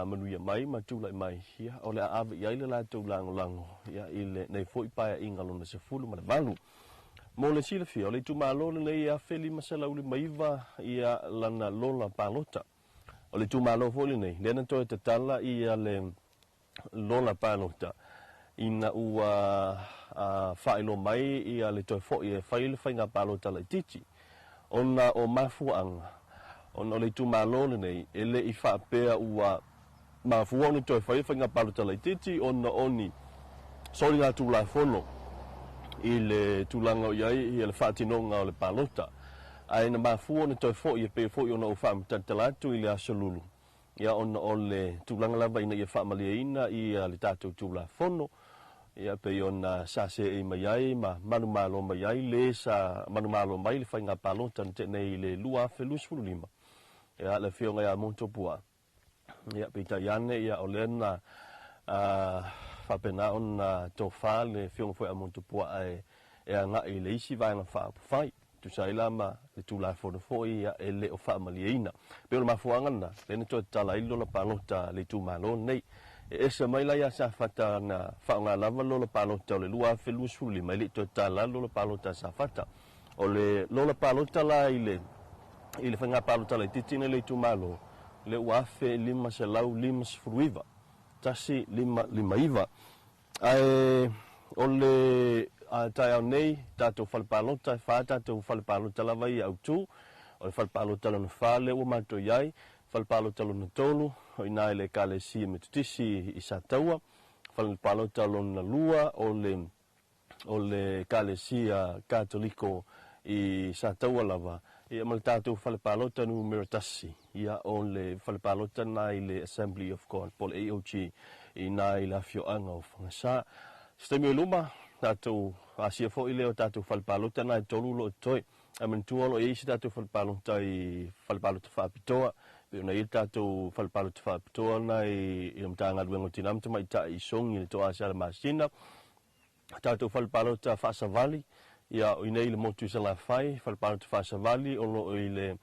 manuia mai matula mai ia o le ave ia le la tu lango ia ile nei foi pa inga lona se fulu ma valu mo le sila fia o le tu malo le ia feli masala uli maiva ia lana lola palota o le tu malo fo le nei lena to te tala ia le lola palota ina ua failo mai ia le to fo ia faile fainga palota le titi ona o mafuanga ona le tu malo nei ele I fa pea ua mafuanga ni to fainga palota le titi ona oni soli la tu la fono ile tulanga o iai I le fatinonga o le palota ai na mafuanga ni to fo ia pe fo ona o fa mtatalatu ile asolulu ia ona o le tulanga lava ina ia fa maliina ia le tatu tu la fono ia pe ona sase e mai ma manumalo mai le sa manumalo mai le fainga palota te nei le lua felus fulima ia le fionga ia montopua ia pe taiane ia olena fa pena ona tofa le fionga foi a montopua e anga I le isi vai na fa fai tu sai lama le tu la fono foi ia ele o fa maliina pe ona mafuanga na le to tala ilo la palota le tu malo nei e se mai la ia sa fata na fa nga lava lo palota le lua felus fuli mai le to tala lo palota sa fata o le lo palota la ile fa nga palota le titina le tu malo le uafe lima se lau lima fruiva tasi lima iva ai o le tai au nei tato fal palota fa tato fal palota la vai au tu o fal palota no fale o mato yai fal palota no tolu o ina le kale si metutisi I sataua fal palota na lua o le kale si katoliko I sataua lava ia mal tato fal palota no meritasi ia o le fal palota na le Assembly of God pol AOG ina la fio anga o fangasa stemi luma tato asia fo ile o tato fal palota na tolu lo toi amen tuolo e isi tato fal palota I fal palota fa pitoa na I tato fal palota fa pitoa na I mtanga duengo tinam tama ita I songi le toa asia masina tato fal palota fa savali ia o nei le motu se la fai fal palota fa savali o lo ile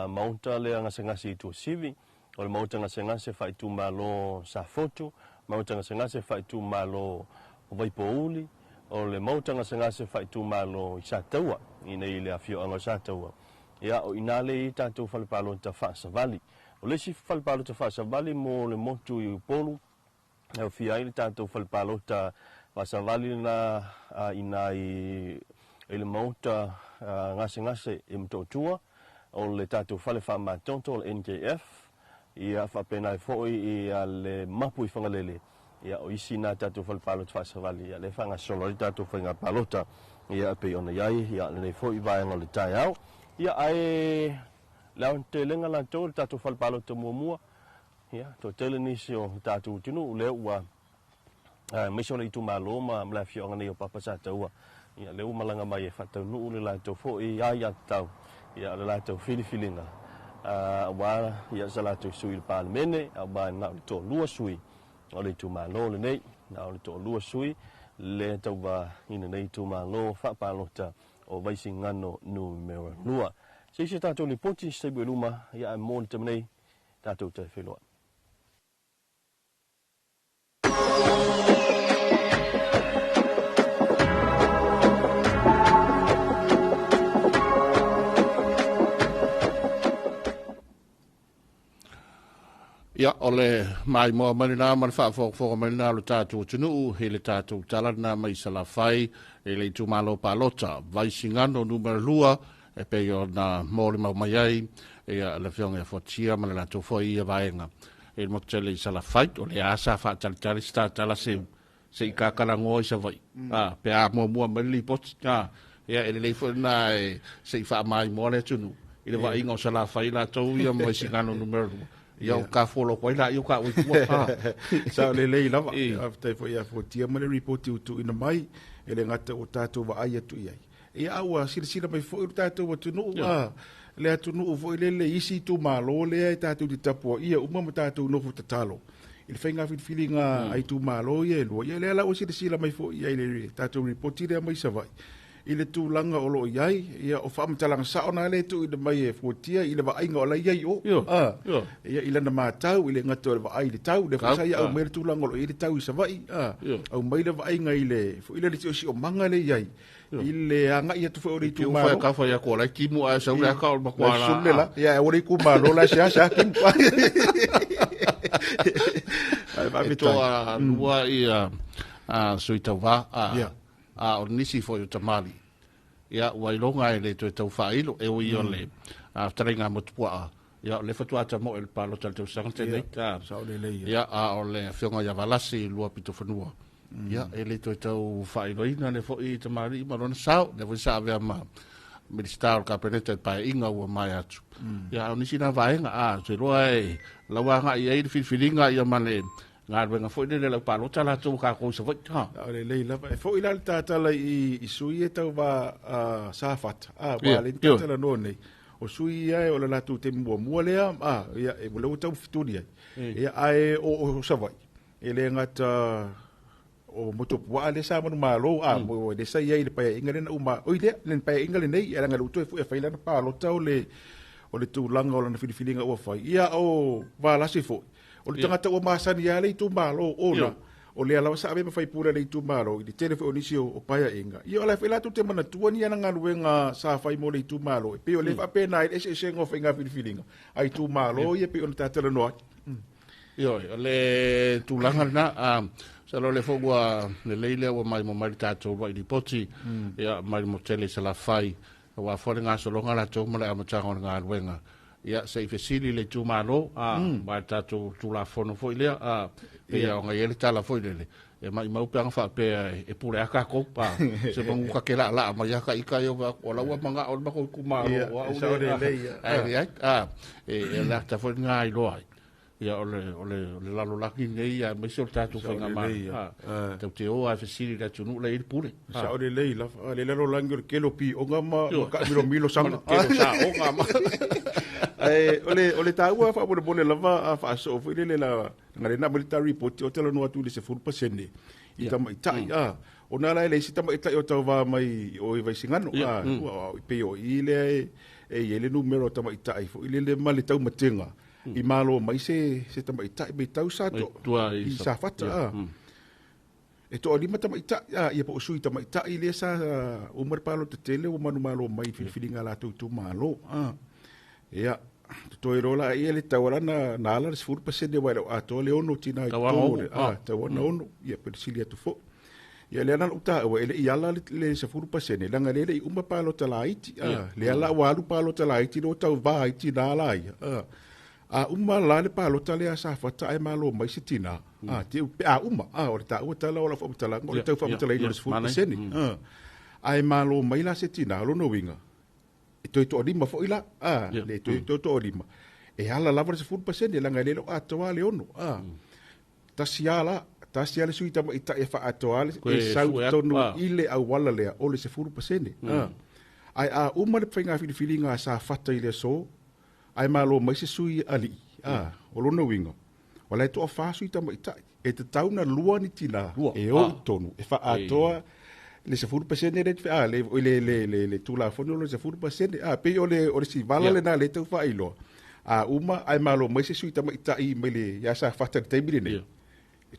maunta le ngasi tu sivi o le maunta ngasi fa tu malo sa foto maunta ngasi fa tu malo o vai pouli o le maunta ngasi fa tu malo I sataua ina ile afio anga sataua ia o inale tato fal palota fa savali o le si fal palota fa savali mo le motu I polu e fia ile tato fal palota fa savali na ina I le maunta ngasi I mtotua o le tato fale fa matonto o NKF ia fa pena foi ia le mapu I fangalele ia o isi na tato fal palota fa savali ia le fanga solo tato fanga palota ia pe ona yai ia le foi vai ngol tai au ia ai launte lenga la to tato fal palota mua ia to telenisio tato tinu le ua misona I tu maloma mla fio ngani o papa sa taua ia le malanga mai fa tanu le la to foi ia tau ia le la to filifilinga wa ia sala to sui palmene ba na to lua sui o le tu malo le nei na o le to lua sui le tau va ina nei tu malo fa palota o vaisi ngano numero lua se tato ni poti se beluma ia mon temnei tato te filoa Ia, ole mai moa marina, man whaafok marina lo tātou tunu, he le tātou talana mai salawhai, e le tu malo palota, vai singano numero lua, e pe o na mōri mau mai ai, e le whionga e whatia, ma le lato whoi ia vaenga. E mo tele i salawhai, o le asa whaatalitari sta tala se i kakara ngoi sa vai. Pe a mua mali poti, ia e le leifo na se i wha mai moa le tunu. I le wa inga o salawhai la tau ia mai singano numero lua. Ia o ka folo koe la, ia o ka ui kua. Sa le lei lava, aftai fo ia fo tia male repoti utu ina mai, e le ngata o tātou wa ai atu iai. Ia aua, sila mai fo iru tātou wa tunu, le atunu fo ile isi tu malo, le tātou di tapua, ia umama tātou nofu tatalo. Il whainga whitwhiringa ai tu malo, ia lua, ia le ala o sila mai fo iai le tātou repoti rea mai sa vai. Ile tu langa o lo iai, ia o whaamatalang saona le tu ina mai e fuatia, ile wa ainga o la iai o. Ia ila na mātau, ile ngata o le wa ai le tau, le whasai au mele tu langa o lo i le tau i sa vai. Au mai le wa ainga ile, fu ile le tio si o manga le iai. Ile anga ia tu whaore i tu maro. Ka whai a kua lai kimu a sa ule a kao makua la. Sunle la, ia ore i ku maro la sia kimu. E toa lua i sui tau wā. O nisi fo i tamari. Ia wailonga e le toi tau whailo e ui o le taringa motupua. Ia le fatua ta mo e le palo tal tau sanga tenei. Ia o le whionga ia walasi lua pito whanua. Ia e le toi tau whailo ina le fo i tamari i marona sao. Le fo i saa vea ma Ministar ka peneta pa inga ua mai atu. Ia o nisi na vaenga se roa e lawanga i eiri whiwhiringa ia mane ngā ruenga fo i le lau palo tala tau ka kousa vai. Le lei lava. E fo i lali tātala i sui e tau wa sāwhata. Wa le tātala no nei. O sui ai o le latu te mua lea. Ia e mula tau fituni ai. Ia ai o savai. E le ngata o motopua le sa manu malo. Mo le sa iai le paia inga lena uma. O i lea, le paia inga le nei. Ia langa luto e fu e whailana palo tau le o le tūlanga o lana whiriwhiringa ua whai. Ia o wālasi fo. O le tangata ua masani ia le tu malo ona. O le alawa sa abe mawhai pura le tu malo. I le tere o nisi o paia inga. Ia o lai whailatu te mana tua ni ana ngaruenga sa whai mo le tu malo. Pe o le whapena i ese ngofa inga whiriwhiringa. Ai tu malo ia pe o na tātala noa. Ia o le tūlanga na sa lo le fōgua le leile o mai mo mari tātou wa i li poti. Ia mai mo tele sa la whai. Wa fore ngā solonga la tō male amatanga o ngā ruenga. Ia se fesili le tu malo ma tātou tu la fono fo ilea ia o ngai ele tala fo ilele. E mai mau peanga wha pe e pure aka koupa. Se mangu ka ke la mai aka ika yo o la ua manga o mako ku malo. E la ta fo ngā i loai. Ia o le lalo laki nei ia mai se o tātou whainga mai. Tau te oa fesili la tunu le ili pure. Sa o le lei la. Le lalo langi o le kelo pi o ngā ma ka milo sanga. Kelo sa o ngā ma. Ole taua fa mo bole lava fa so fo ile la ngare na military report o tele no atu le se furu pasene i tama itai ona la le si tama itai o tava mai o i vai singano pe o ile e ele numero tama itai fo ile le mali tau matenga i malo mai se tama itai be tau sato i sa fata e to ali mata mai itai ia po sui tama itai le sa o mar palo te tele o manu malo mai filinga la tu malo ia to rola ia le tawarana na ala se furu pasende wa ato le ono tina i tawana ono ia persilia tu fo ia le ana uta wa ele ia ala le se furu pasende langa le i umba palo talaiti le ala walu palo talaiti no tau va iti na ala ia umma la le palo tale sa fata ai malo mai sitina te umma o ta o tala o la fo tala o le tau fo tala i le se furu pasende ai malo mai la sitina lo no winga to lima fo ila le to lima e ala lava se furu pasende langa le atoa le ono tasiala sui tama ita e fa atoa e sau tonu ile au wala le o le se furu pasende ai uma le whainga whiriwhiringa sa fata ile so ai malo mai se sui ali o lono winga wala e toa wha sui tama ita e te tauna lua ni tina e o tonu e fa atoa le se furu pasende le tula fono le se furu pasende pe o le si vala le na le tau fa ilo uma ai malo mai se sui tama ita i mele ya sa fata te mire ne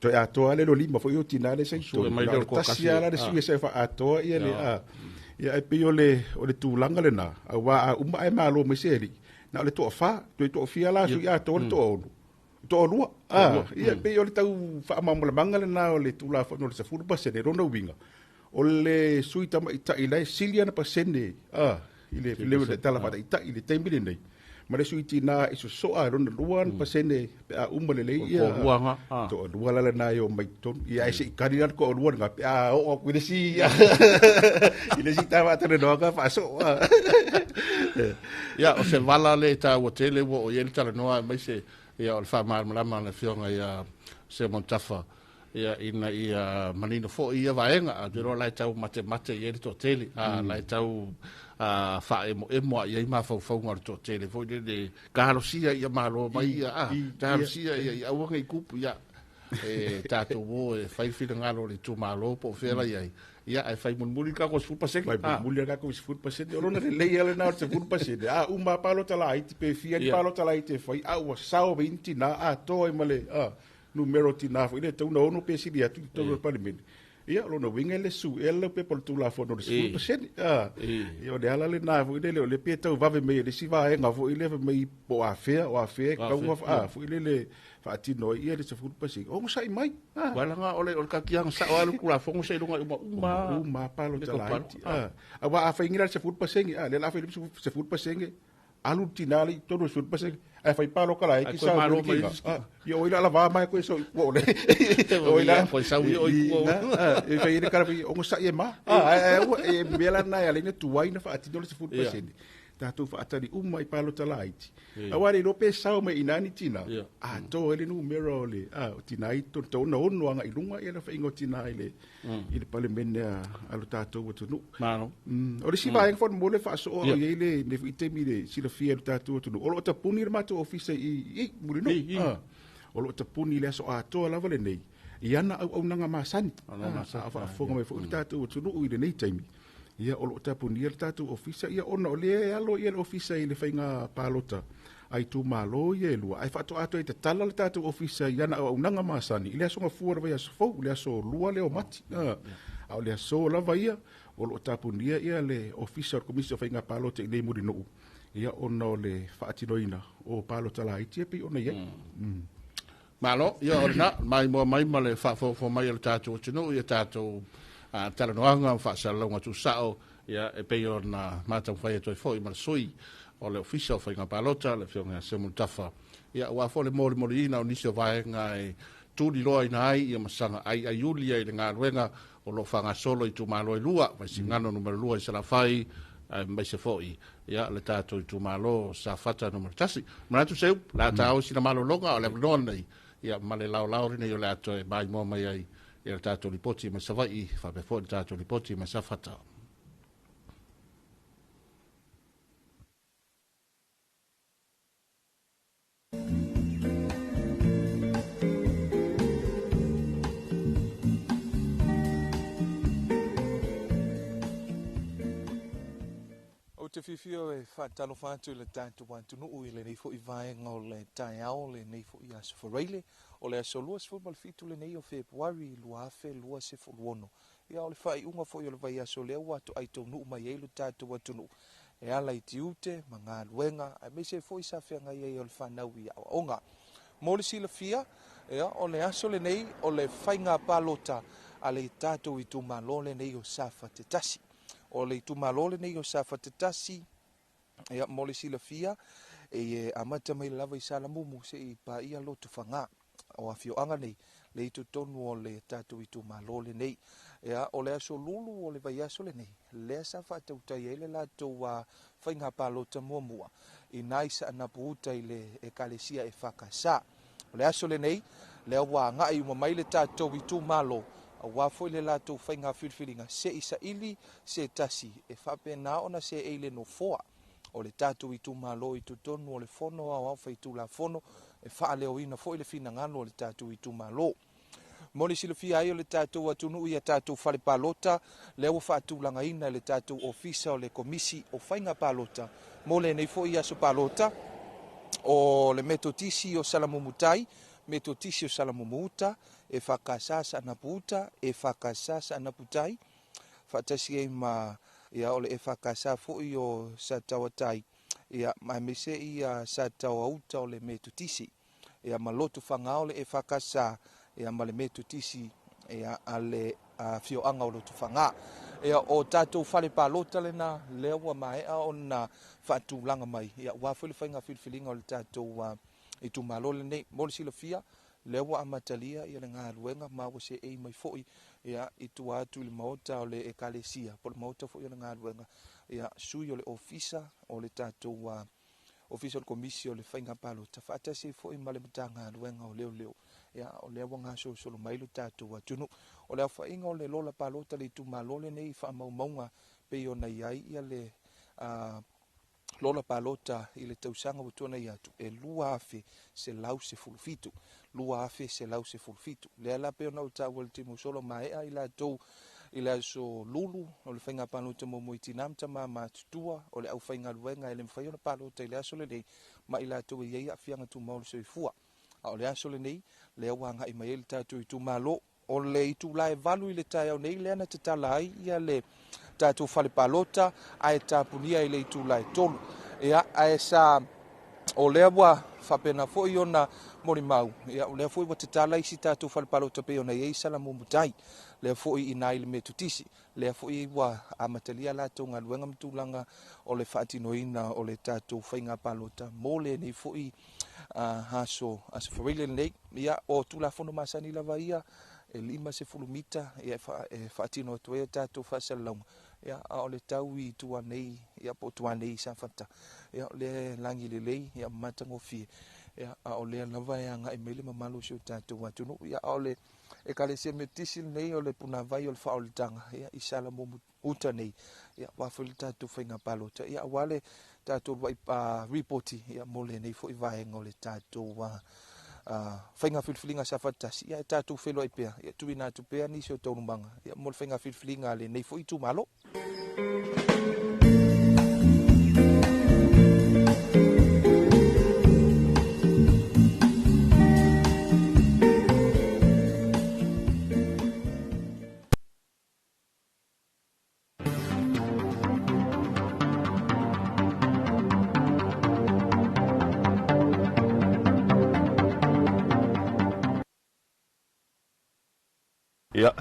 to ya to ale lo lima fo yo tina le sai so ta sia la sui se fa ato ia le ia pe o le tulanga le na uma ai malo mai se ri na le to fa to fia la sui ato to ono to lua ia pe o le tau fa mamula mangale na o le tula fa no le sefulu pasene rona winga o le suita mai ta ile silia na pasene ile le tala fa ta ile tembi nei ma le suiti na iso soa rona luan pasene pe a umale le ia to lua la na yo mai ton ia se karian ko luan nga pe a o ku le si ile si tava tele no ka fa so ia o se vala le ta o tele o ye tala noa mai se ia o fa mal malama na fionga ia se montafa ia ina ia manino fo ia vaenga a dero lai tau mate ia to tele lai tau fa emo ia ma fo ngar to tele fo de karosia ia malo mai ia karosia ia au ngai kupu ia tato wo fai fina ngalo le tu malo po fela ia ai fai mun ka ko fu pase vai mun ka ko fu pase de rona le ia na se fu pase de uma palo tala ai pe fia di palo tala ai te fai au sao 20 na to i male numero tina fo ile tu no pe si dia tu to parliament ia lo no winga le su ele pe por tu la fo no fu pase ia de ala le na fo ile le pe tau va me le si va nga fo ile me po a fe ka wa fo ile le fa tino ia le se fu pase o sai mai wala nga ole o ka kiang sa alu kula fo mo sei lunga uma palo tala awa a fa ingira se fu pase le la fa se fu pase alu tinali todo fu pase ai fai palo kala ki sa yo ila la va mai ko so wo le o ila ko sa wi o e fai ile kara o sa ye ma e bela na ya le tu wai na fa atino se fu pase tatu fa atari uma i palo talaiti awari no pe sao me inani tina to ele numero le tina ito to no anga ilunga ele fa ingo tina ile ile pale mena alu tatu wo tunu mano o le si va en fon mole fa so ile ne ite mi le si le fia tatu tunu o ta puni ma to office i mulino o lo ta puni le so to la vale nei iana au nanga masani fa fonga me fo tatu tunu ile nei taimi ia o lo tapuni ia tatu ofisa ia ona o le alo ia ofisa i le fainga palota ai tu malo ia lua ai fato ato i te tala le tatu ofisa ia na o nanga masani ile so ngafua vai so fo le so lua le o mati au le so lava ia o lo tapuni ia le ofisa o komisi fainga palota i le muri no ia ona o le faatinoina o palota la i pe ona ia malo ia ona mai male fa fo mai le tatu tino ia tatu tala noanga fa salonga tu sao ia e pe na mata fai to foi mal sui o le official fai nga palota le fionga se multafa ia wa fo le mori ina o nisio vai ngai tu di loi nai ia masanga ai yulia i nga ruenga o lo fanga solo i tu malo i lua vai singano numero lua i sala fai mai se foi ia le tato i tu malo sa fata numero tasi mana tu seu la tau sina malo longa o le non ia male lao rina yo le ato e mai mo mai ai ia tato lipoti ma savai fa pe fo tato lipoti ma safata o te fifio e whaatalo whātu le tātu wātu nuu i le nei fo i vaenga o le tai ao le nei fo i aso whareile o le aso lua sefulmal fitu le nei o Februari lua afe lua sefuluono ia o le whai unga fo i o le vai aso lea watu ai tau nuu mai eilu tātu watu nuu e ala i tiute ma ngā luenga ai me se fo i sawhianga i o le whanau i awa onga mo le sila fia o le aso le nei o le whainga palota a le tātu i tu malo le nei o safa te tasi o le tu malole nei o safa te tasi ia mo le sila fia e amata mai lava i sala mumu se i pa ia lotu whanga o afio anga nei le i tu tonu o le tatu i tu malole nei ia o le aso lulu o le vai aso le nei le safa te utai ele la tu wa whainga palota muamua i naisa anapuuta i le e kalesia e whakasa o le aso le nei le awa ngai umamai le tatu i tu malo wa foi le lato fainga filfilinga se isa ili se tasi e fape na ona se ele no foa o le tatu i tu malo i tu tonu o le fono a fai tu la fono e fa le oina foi le fina ngano o le tatu i tu malo mo le silofia ai o le tatu atu nu ia tatu fale palota le o fa tu langa ina le tatu ofisa o le komisi o fainga palota mo le nei foi aso palota o le metotisi o salamumutai metotisi o salamumuta e whakasasa anaputa, e whakasasa anaputai, whatasi e ma ia ole e whakasa fui o sa tawatai, ia mai mese ia sa tawauta ole me tutisi. ia malotu fangao le e fakasa ia male metu tisi ia ale fioanga o lotu fanga ia o tatou fale palota lena lea ua maea ona faatulaga mai ia ua foi le faiga filifiliga o le tatou i tumalo lenei mo le silafia lea ua amatalia ia le galuega ma ua seʻei mai foʻi ia i tua atu i le maota o le ekalesia po le maota foʻi o le galuega ia sui o le ofisa o le tatou ofisa o le komisi o le faiga palota faatasi foʻi ma le matagaluega o leoleo ia o lea ua gasolosolo mai le tatou atunu o le aufaiga o le lola palota le itumālo lenei faamaumauga pei ona iai ia le lola palota i le tausaga ua tuanai atu e lua afe selau sefulufitu lua afe selau sefulufitu lea la pe ona o taua le timusolo maea i latou i le aso lulu o le faiga palota momo i tinā matama matutua o le ʻaufaigaluega e le mafai ona palota i le aso lenei ma i latou e iai aafiaga tumau le soifua a o le aso lenei lea ua agaʻi mai ai le tatou itumālo o le itulae valu i le taeao nei lea na tatala ai ia le tatou fale palota ae tapunia i le itulae tolu ia ae sa o lea ua faapena foʻi ona molimau ia o lea foʻi ua tatala isi tatou fale palota pei ona iai salamumutai lea foʻi ina i le metutisi lea foʻi ua amatalia latou galuega matulaga o le faatinoina o le tatou faiga palota mo lenei foʻi aso faraile lenei ia o tulafono masani lava ia e 5 mita ia e faatino atu ai tatou faasalalauga ia a o le tau i tuanei ia po tuanei sa fata ia o le lagi lelei ia matagofie ia a o lea lava e agaʻi mai le mamalu sio tatou atunu ia a o le ekalesia metisi lenei o le punavai o le faaoletaga ia i salamomu uta nei ia ua foi le tatou faiga palota ia ua le tatou ripoti ia mo lenei foʻi vaega o le tatou faiga filifiliga sa fatasi ia e tatou felo ai pea ia tuina atu pea nisi o taunumaga ia mo le faiga filifiliga lenei foʻi tumalo Ia,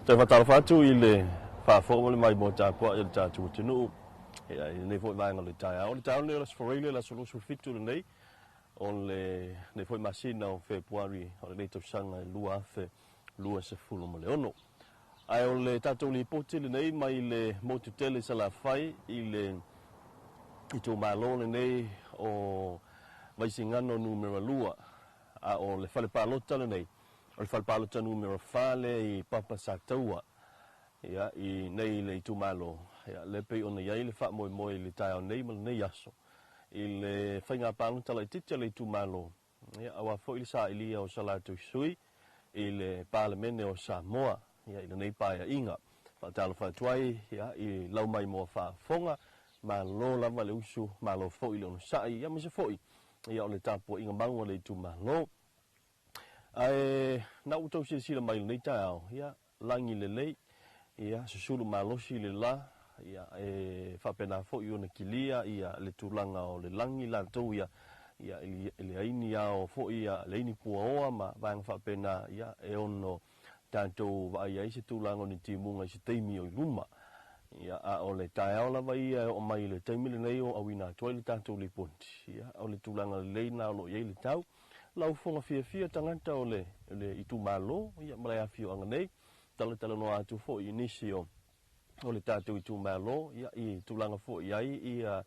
te whatara whatu I le whawhoro mai mo tā kua I le tātou tinu. Ia, I nei fwoi maenga le tai au. Le tau ne la sforeile la solusu fitu le nei. O le nei fwoi masina o Februari o le neitau sanga lua afe lua se fulu mo le ono. Ai o le tātou li poti le nei mai le motu tele sa la whai I le I tō malo le nei o vaisingano numero lua. A o le whale pālota le nei. O le whalpalota numero 4 I Papa Sataua. Ia, I nei le itumalo. Ia, le pei ona iai le wha moe moe le tai au nei ma le nei aso. I le whainga palota la titia le itumalo. Ia, awa fo I le sa ilia o salatu sui. I le palemene o Samoa. Ia, I le nei paia inga. Whaatalo whatuai, ia, I lau mai moa whaafonga. Ma lo lava le usu, ma lo fo I le ono sai. Ia, misa fo I. Ia, o le tapo inga maunga le itumalo. Ai na utau sila mai nei tau ia langi lelei ia susulu malosi le la ia fa pena fo I ona kilia ia le tulanga o le langi la tau ia le aini ao fo ia le ini puaoa ma vang fa pena ia e ono tanto vai ai se tulanga ni timunga se teimi o luma ia a o le tau la vai o mai le teimi le nei o awina toile tanto le ponti ia o le tulanga le na lo ia le tau lau fonga fia tanganta o le itumalo ia malai afio anga nei tala no atu fo inisio o le tatou itumalo ia I tulanga fo iai ia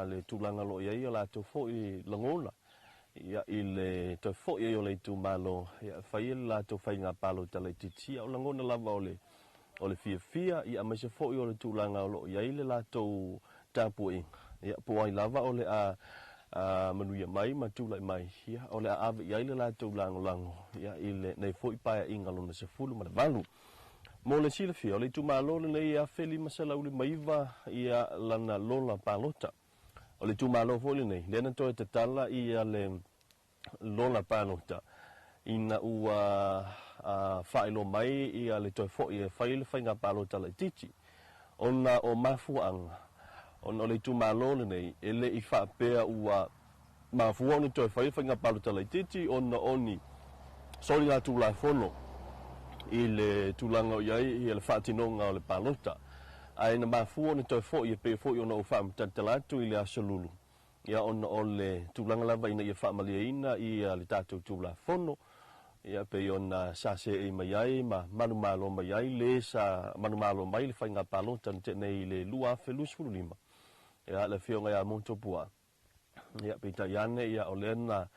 le tulanga lo iai la to fo I langona ia I le to fo ia o le itumalo ia fai la to fai nga palo tala titi o langona lava o le fia ia mai se fo I o le tulanga lo iai le la to tapu ia po ai lava o le manuia mai matulai mai ia o le ave ia le latou lango ia I le nei foi paia inga lona se fulu ma le valu mo le sila fia o le tumalo le nei a feli masala uli maiva ia lana lola palota o le tumalo fo le nei lena to te tala ia le lola palota ina ua failo mai ia le to fo ia faile fainga palota le titi ona o mafuanga ona le tumalo le nei ele I fa pea ua mafua ni toi fai nga palu tala titi ona oni soli nga tu la fono ile tulanga yai ile fatinonga le palota ai na mafua ni toi fo ye pe fo yo no fam tantalatu ile asolulu ia ona ole tulanga lava ina ia famaliaina ia le tatu tu la fono ia pe ona sase e mai ma manu malo mai le sa manu malo mai le fai nga palota te nei le lua felus fulima ia le fionga ia monto pua ia pita yane ia olena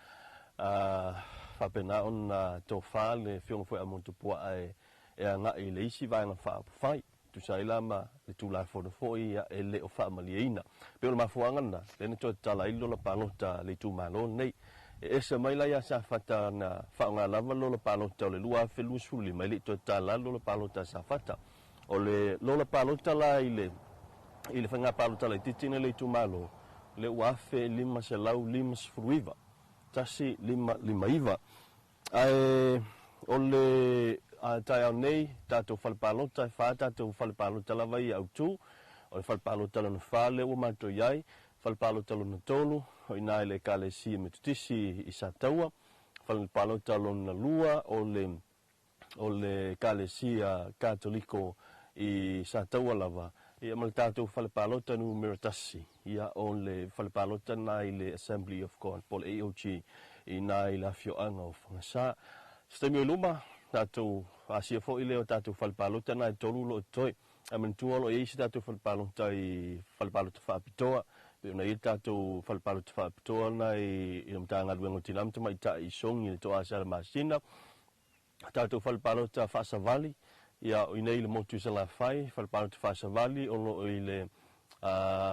fa pena on to fale fiong foi amonto pua ai e nga i le isi vai na fa fai tu sai lama le tu la fo foi ia ele o fa maliina pe ma fuanga na le to tala ilo la palota le tu malo nei e se mai la ia sa fata na fa nga lava lo palota le lua felu suli mai le to tala lo palota sa fata o le lo palota la ile fanga palota le titina le tu malo le wafe lima se lau lima fruiva tasi lima iva ai ole tai au nei tato falpalota fa tato falpalota lava i autu o falpalota lona fale o mato yai falpalota lona tolu o ina le kale si metutisi i sataua falpalota lona lua o le kale si katoliko i sataua lava ia mal tatou falepalota numero tasi ia on le falepalota na i le Assembly of God pol AOG i na i la fioanga o whangasa stemi o luma tatou asia fo i leo tatou falepalota na i tolu lo toi a mentua lo eisi tatou falepalota i falepalota whaapitoa pe una i tatou falepalota whaapitoa na i mtanga luengo tinamta mai ta i songi le toa asara masina tatou falepalota whaasavali ia o nei le motu sa la fai falpalo te fasa vali o lo ile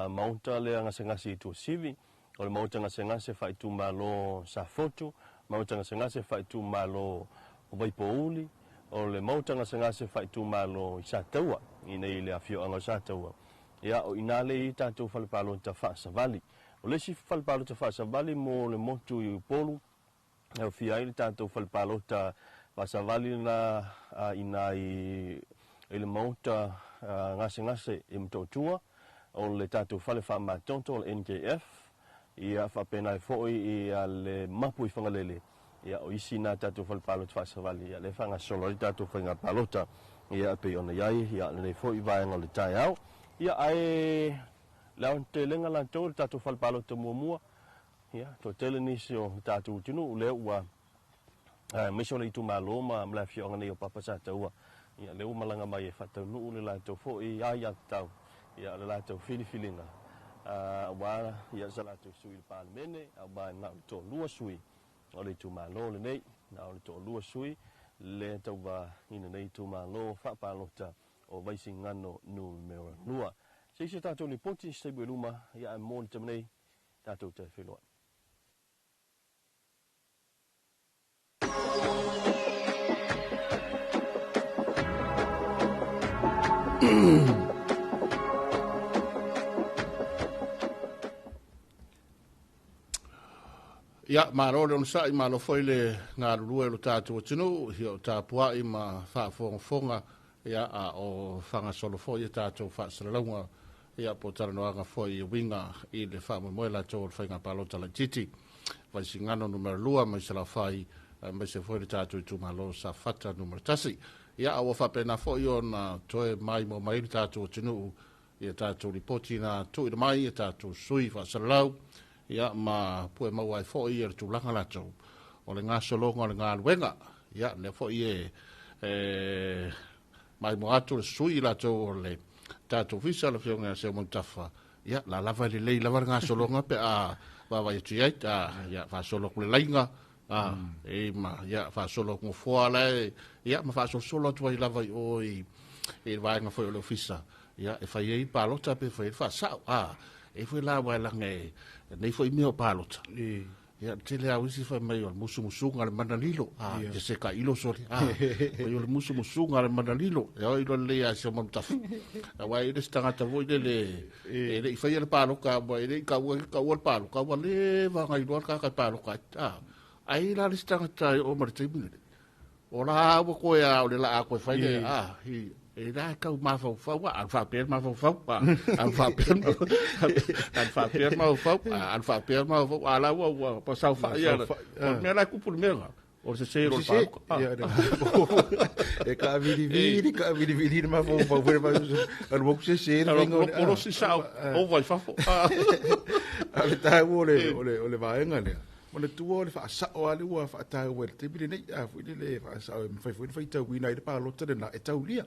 maunta le ngase tu sivi o le maunta ngase fai tu malo sa foto maunta ngase fai tu malo o vai pouli o le maunta ngase fai tu malo sa taua i nei le afio anga sa taua ia o inale i tatu falpalo te fasa vali o le si falpalo te fasa vali mo le motu i polu e o fia i tatu falpalo te pasavali na ina i le mauta ngase i mtotua o le tatu fale fa matonto o NKF ia fa pena foi i le mapu i fangalele ia o isi na tatu fale palot pasavali ia le fanga solo tatu fanga palota ia pe ona yai ia le foi vai ngol tai au ia ai la telenga la tatu fale palota muamua ia to telenisio tatu tunu le wa miso le tu malo ma mla fionga nei o papa sa taua ia le malanga mai e fata nu le la to fo i ia tau ia le la to filinga wa ia sala to sui pa mene ba na to lua sui o le tu malo le nei na o to lua sui le to va ina nei tu malo fa pa lota o vai singano numero lua se se tato ni poti se beluma ia mon temnei tato te filo Ia marole on sai malo foi le nga rua lo tatu tinu hio tapua i ma fa fonga ia a o fanga solo foi tatu fa salonga ia po tarano anga foi winga i le fa mo la to fanga palota la titi va singano numero lua ma sala fai ma se foi tatu tu malo sa fata numero tasi ia o fa pena foi on toe mai mo mai tatu tinu ia tatu ripoti na tu i mai tatu sui fa salau ia ma pue ma wai fo i tu langa la tau o le nga solonga o le nga luenga ia ne fo i mai mo atu sui la tau o le tatu visa la fionga se mo tafa ia la lava le lei lava nga solonga pe a va vai tu ia ia fa solo ku le lainga e ma ia fa solo ku fo ala ia ma fa solo tu vai lava o i vai nga fo le ofisa ia e fa i pa lota pe fa sa e foi la wa la nge nei foi mio palota ia tele a usi fa mai o musu ngal manalilo e se ka ilo sori o le musu ngal manalilo e o ilo le a se mo taf a wa ile stanga ta vo ile e fa ile palo ka wa ile ka wa palo ka wa le va ngai do ka palo ka ai la stanga ta o mar te o la wa ko ya o le la ko fa ile e da ka ma fa alfa per ma fa alfa per alfa per ma ala wa pa sa fa ya me la ku por me o se sei ro pa e ka vidi ma fa al wo se sei o se sa o vai fa ale ta ole va engale ona tua le fa sa o ale wa fa ta we te bi nei a fu le fa sa fa ta wi na de pa lo te na e ta ulia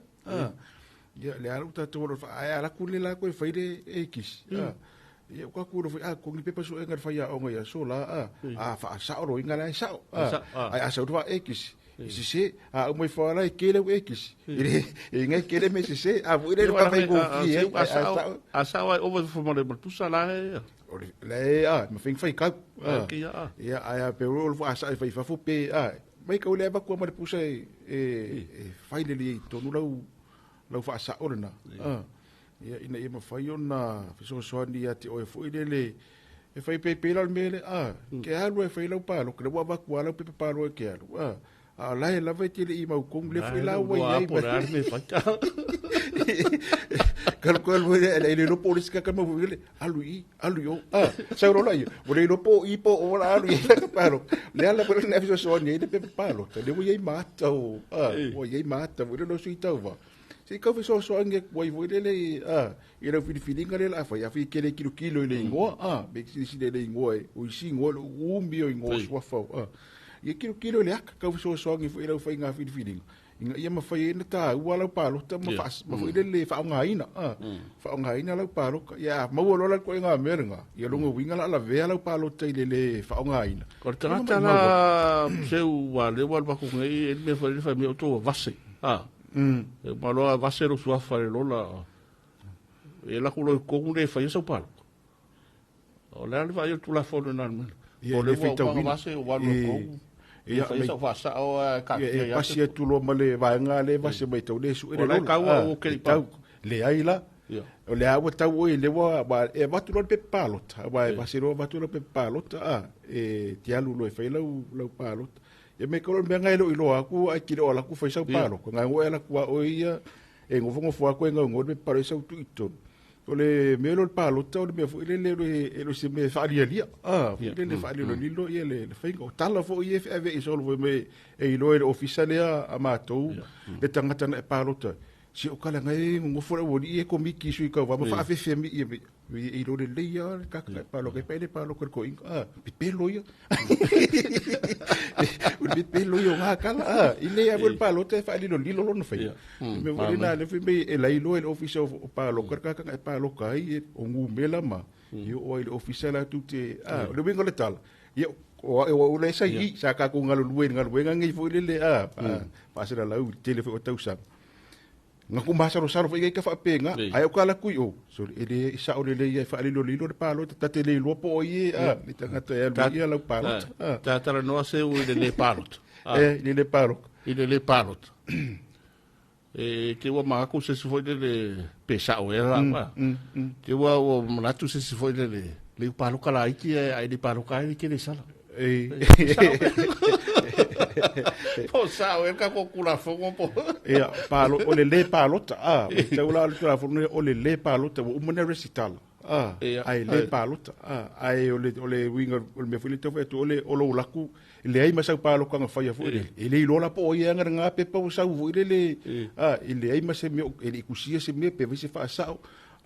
ya le alu ta to fa ai ala ku le la ko fa de e kis ya ko ku ro fa ko ni pe pa so enga fa ya o ya so la fa sa ro inga la sa ai sa ro e kis si se a mo fa la ke le e kis e ngai ke le me si se a fu le pa fa ko ki a sa wa over for mo le tu sa la le me fing fa ka ya ai pe ro fa sa fa fa fu pe mai ka le ba ko mo le pusa fa le li to no lau fa sa orna ya ina ima fa yona so so ni ati o fu ile e fa pe la mele ke alu e fa lau pa lo ke wa ba ku ala pe pa lo ke alu la la va ti le ima ku le fu la wa ya por arme fa kal ko le lo polis ka ma fu le alu yo sa ro la yo o le lo po i po o la alu ka pa lo le ala por na so ni de pe pa lo le wo ye mata o ye mata wo lo su ta va si ka so nge wai voi le i ra filinga le la fa ya fi kele kilo le ngo be si le ngo o si ngo o mbio ngo so fa ye kilo le ka so nge foi ra fa nga filinga inga ia ma fai na ta wala pa lo ta ma foi le fa nga ina fa nga ina la pa lo ya ma wo lo la ko nga meringa ye lo ngo winga la ve la pa lo te le fa nga ina ko ta la se wa le wa ba ko ngai me fa me to vase ma lo va ser su fare lo la e la culo con le fa eso palo o le fa yo tu la foto na o le va ser o va lo con e fa eso fa sa o ka e pasi tu lo male va nga le va se mai to le su e lo ka o ke pa le ai la o le a ta o le va e va tu lo pe palo va ser o va tu lo pe palo e ti alu lo e fa lo palo e me ko me ngai lo ilo aku ai ki lo la ku fa sa palo ko ngai o la ku o ia e ngo fongo fo aku ngai ngo me paro sa tu ito o le me lo palo to me fo le lo se me fa ria le fa ria lo lilo ia le fa ngo tala fo ia fa ve iso lo me e ilo e official a ma to e tangata na palo to si o kala ngai ngo fo o di e ko mi ki su ka va ma fa fe mi e ilo le ia ka palo ke pele palo ko pi pelo ia pi pelo ia nga kala ile ya vol palo te fa lilo no fa me vo na le fi me e la ilo el official o palo ka palo kai o ngu mela ma io o il official a tutte le vengo le tal io o le sai sa ka ku ngalo luen ngai fo le pa se la u telefone o tau sa nga ku masa ro saro fa fa penga ai o kala ku o so ele sa o le ia fa lilo de palo ta te le lo po ie ni tanga te ia la palo ta tra no se o le palo le palo le palo e ke wa ma ku se foi de pesa o era ke wa o na tu se foi de le palo kala iki ai de palo kai ke le sala po sa o ka ko kula fongo po ia palo o le palo te ula le fongo o le palo te o mona recital ai le palo ai o le winga o me fili to o lo laku le ai masa palo ka nga fa fu ele lo la po ia nga pe po sa fu ele ele ai masa me ele kusia se me pe se fa sa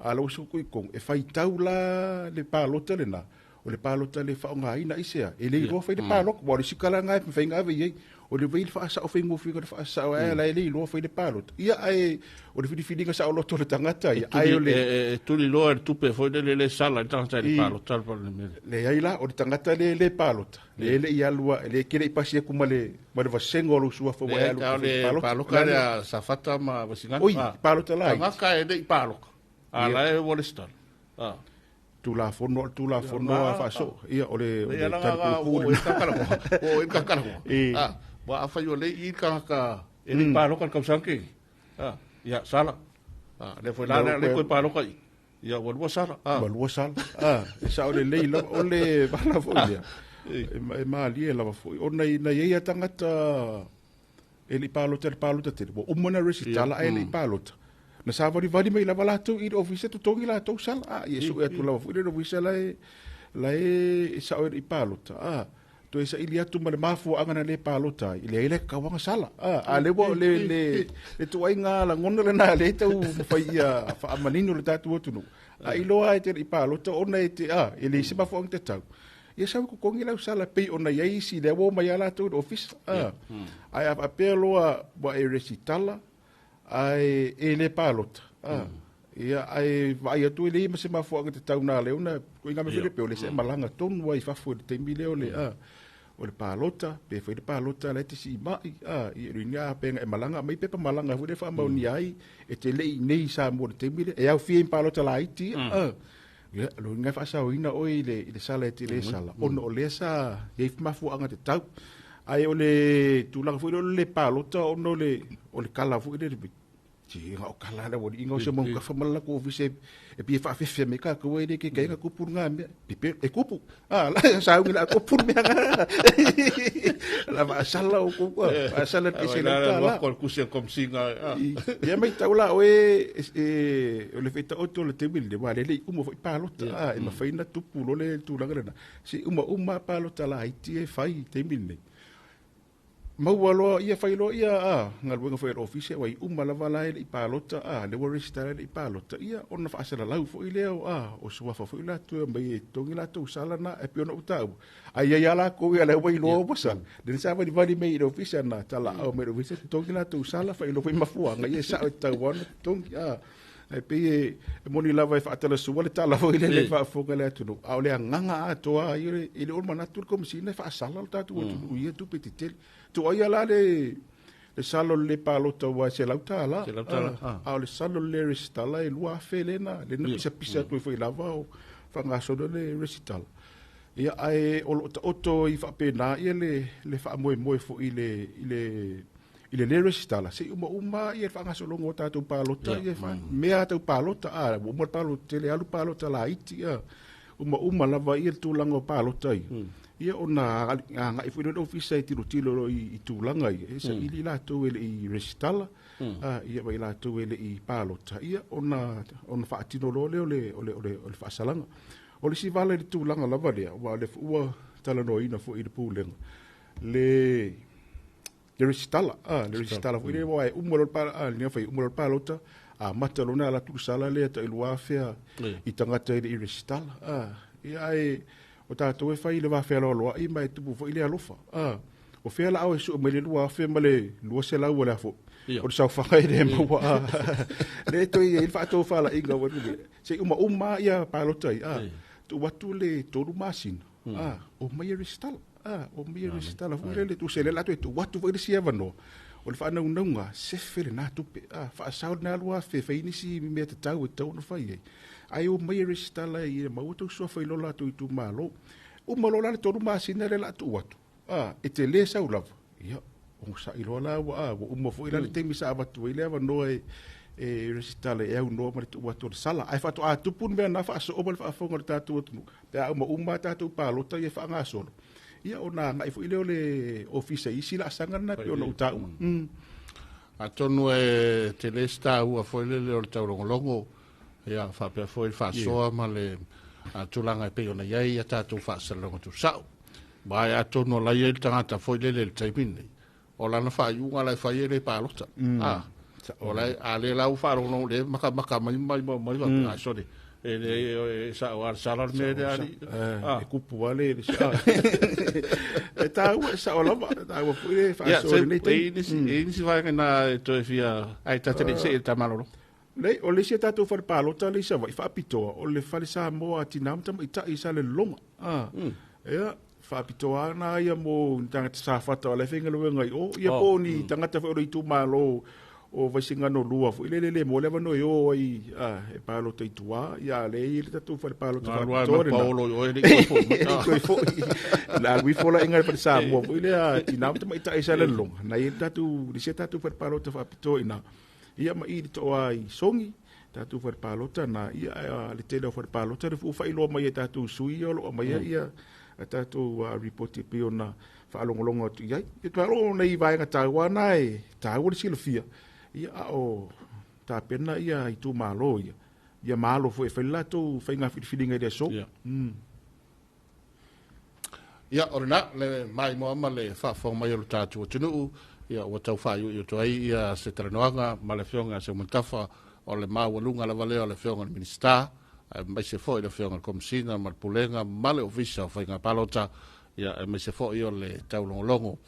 ala so ko e fai taula le palo te le na o le palo tale fa nga ina isia ele ro fa de palo ko ri sikala nga fa nga ve o le veil fa sa o fengo figo fa sa o la ele ro fa de palo ia ai o le fidi nga sa o lo to tangata ia ai o le tu li lo tu pe fo de le sala tanga de palo tal por le ai la o tangata le palo le ia lua le kile pasi ku male va sengo lo su fa wa palo ka sa fata ma vasinga palo tala nga ka de palo ala e wolestar tu la fono fa so ia ole o kakala wa fa yo le i ka ele palo ka kausanke ya sala le foi la le ko palo ka ya wo sala sa ole le lo ole bala fo ia e ma li la fo ona ina ia tangata le palota te mo umana resitala ai le palota na sa vali mai la vala tu i office tu tongi la tu sala yesu e tu la fu le office la e sa o i palota to isa ilia tu male mafu angana le palota ile ka wanga sala le bo le tu ai nga la ngona le na le tu fai fa amanino le tatu tu no ilo ai te i palota ona e te ile se mafu ang te tau ia sa ko kongi la sala pe ona ia si le wo mai ala tu office ai a peloa bo e resitala ai le palota ia ai vai tu le ma se mafu ang te tau na le ona ko inga me Filipe le se malanga ton wai fa fu te mile o le palota pe foi le palota le te si mai i ringa pe e malanga mai pe malanga fu de fa mau ni ai e te le nei sa mo te mile e au fi palota la iti ya lo nga fa sa ina o ile sala e te le sala ono le sa ye mafu anga te tau ai o le tu la fu le palota ono le o le kala fu ile ti nga o kala le wodi ingo se mo ka fa mala ko office e pi fa fe me ka ko ile ke ka ku pur nga pi e kupu la sa ngi ko pur me nga la va sala o ko sala te se la ko ku se kom singa ya mai taula o e le feta o to le te bil de va le ku mo fa palota e ma fa ina tu pulo le tu la grana si uma palota la iti e fai te bil ne Maualo ia failo ia ngal wenga foi office wai la vala i palota le worry star i palota ia ona fa asala lau fo ile o sua fa foi la tu mai tongi la tu sala na e piona utau ai ia la ko ia le wai lo bosa den sa va di vali mai i office na tala o mai office tongi la tu sala fa ilo foi mafua nga ia sa ta wan tongi e pe e moni lava e fa tala su wale tala foi le fa fo le tu au le nganga atoa ile o mana tu kom sine fa asala ta tu ia tu petitel tu ai ala le salo le palota wa se lauta la le salo le restala e lua felena le no pisa tu foi lava o fa ngaso le recital ia ai o i fa pena ia le fa mo fo ile le recital se uma ia fa ngaso longo ta tu palota ia fa mea tu palota mo palota le alu palota la iti uma lava ia tu lango palota ia ona nga ifu no office i tilo i tulanga i sa ili la to i restala ia vai la to i palota ia ona fa atino le fa salanga o le si vale le tulanga lava le wa le ua tala no ina fo i le pulenga le restala fo ile wa umolo pa ni fa umolo palota matalona la tu sala le ta ilua fea i tangata i restala ia o tātou e whai le wā whea loa i mai tupu fo i le alofa. O whea la au e su o mele lua whea male lua se lau ala fo. O le sau whakai le maua. Le toi e il whātou whala inga wadu me. Se uma ia pālotai. Tu watu le toru māsina. O mai e restala. O mai e restala. Fui le tu se le lato e tu watu fo i le si evano. O le whanau naunga sefe le nā tupe. Whaasau nā lua whea whainisi mea te tau e tau na whai ei. Ai o mai restala i mau tau sofa i lola tu i tu malo. O malola le toru masina le la tu watu. E te le sau lava. Ia, o sa i lola wa o mafo i la le temi sa avatu i le ava noa e restala e au noa ma le tu watu le sala. Ai fatu tupun mea na fa aso o ma le fa afonga le tatu watu. Te au ma tatu palota i e fa anga solo. Ia o na ngai fo i leo le ofisa isi la asanga na pe ona utau. A tonu e te le sta ua fo i le o le taurongolongo. Ia fa pe foi fa soa ma le tulanga pe ona ia ia tatu fa salongo tu sau ba ia tono la ia tangata foi le taimini o la na fa yunga la fa ia le palota o la ale la u fa no le maka mai sorry e sa o sala me de ali e kupu ale e ta u sa o la ta u foi fa so le ni si va na to fia ai tatele se tamalolo Nei, o le sia tātou whare pālota le isa vai whaapitoa, o le whare sa moa ati nāmata i ta isa le longa. Ea, whaapitoa ana ia mo tangata sa whata o le whenga luenga i o, ia po ni tangata whaero i tū mālo o vaisinga no lua, fo ilele mo lewa no i o ai e pālota i tua, ia le i le tātou whare pālota whaapitoa. Nā Paolo i o e ni koi fo. Nā lui fola inga le whare sa moa, fo ile ati nāmata i ta isa le longa. Nā i tātou, le sia tātou whare pālota whaapitoa ina. Ia ma i to ai songi tatu far palota na ia le tele far palota le fu fa ilo mai tatu sui o mai ia tatu report pe ona whaalongolongo atu iai. E tuaro nei vaenga Taiwana e Taiwana silafia. Ia o ta pena ia i tu malo ia. Ia malo fo e whailato whainga whiwhiringa i so. Ia orina le mai mo ama le whaafong mai o tātua tunuu. Ia o tau whaiu i o tuai ia se taranoanga ma le whionga se muntafa o le mawalunga la valeo le whionga le minister. Mai se fo i le whionga le komisina ma le pulenga ma le ofisa o whainga palota. Ia mai se fo i o le taulongolongo.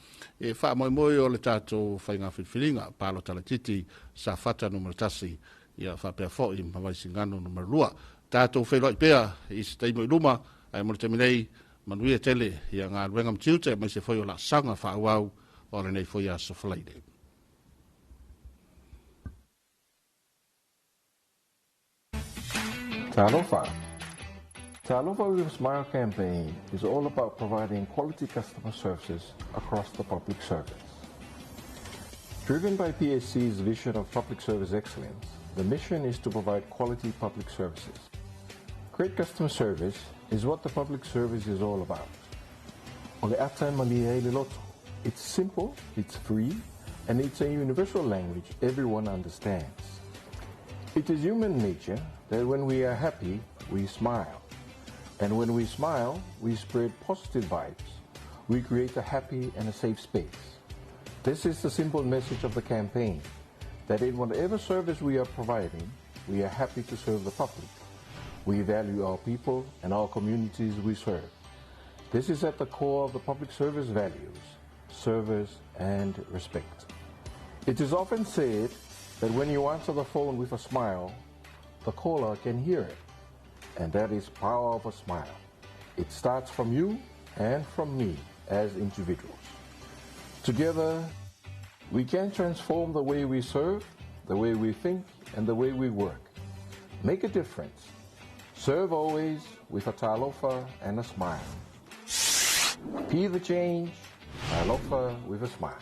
E wha moi moi o le tātou whainga whiwhiringa palota le titi sa whata numero tasi. Ia wha pia fo i mawai singano numero lua. Tātou whailo i pia i se teimo i luma. Ai mo le teminei manuia tele ia ngā ruenga mtiute mai se fo i o la sanga wha au o le nei fo i a sofalaide. Talofa. Talofa with a Smile campaign is all about providing quality customer services across the public service. Driven by PSC's vision of public service excellence, the mission is to provide quality public services. Great customer service is what the public service is all about. It's simple, it's free, and it's a universal language everyone understands. It is human nature that when we are happy, we smile. And when we smile, we spread positive vibes. We create a happy and a safe space. This is the simple message of the campaign, that in whatever service we are providing, we are happy to serve the public. We value our people and our communities we serve. This is at the core of the public service values, service and respect. It is often said that when you answer the phone with a smile, the caller can hear it. And that is power of a smile. It starts from you and from me as individuals. Together, we can transform the way we serve, the way we think, and the way we work. Make a difference. Serve always with a talofa and a smile. Be the change, talofa with a smile.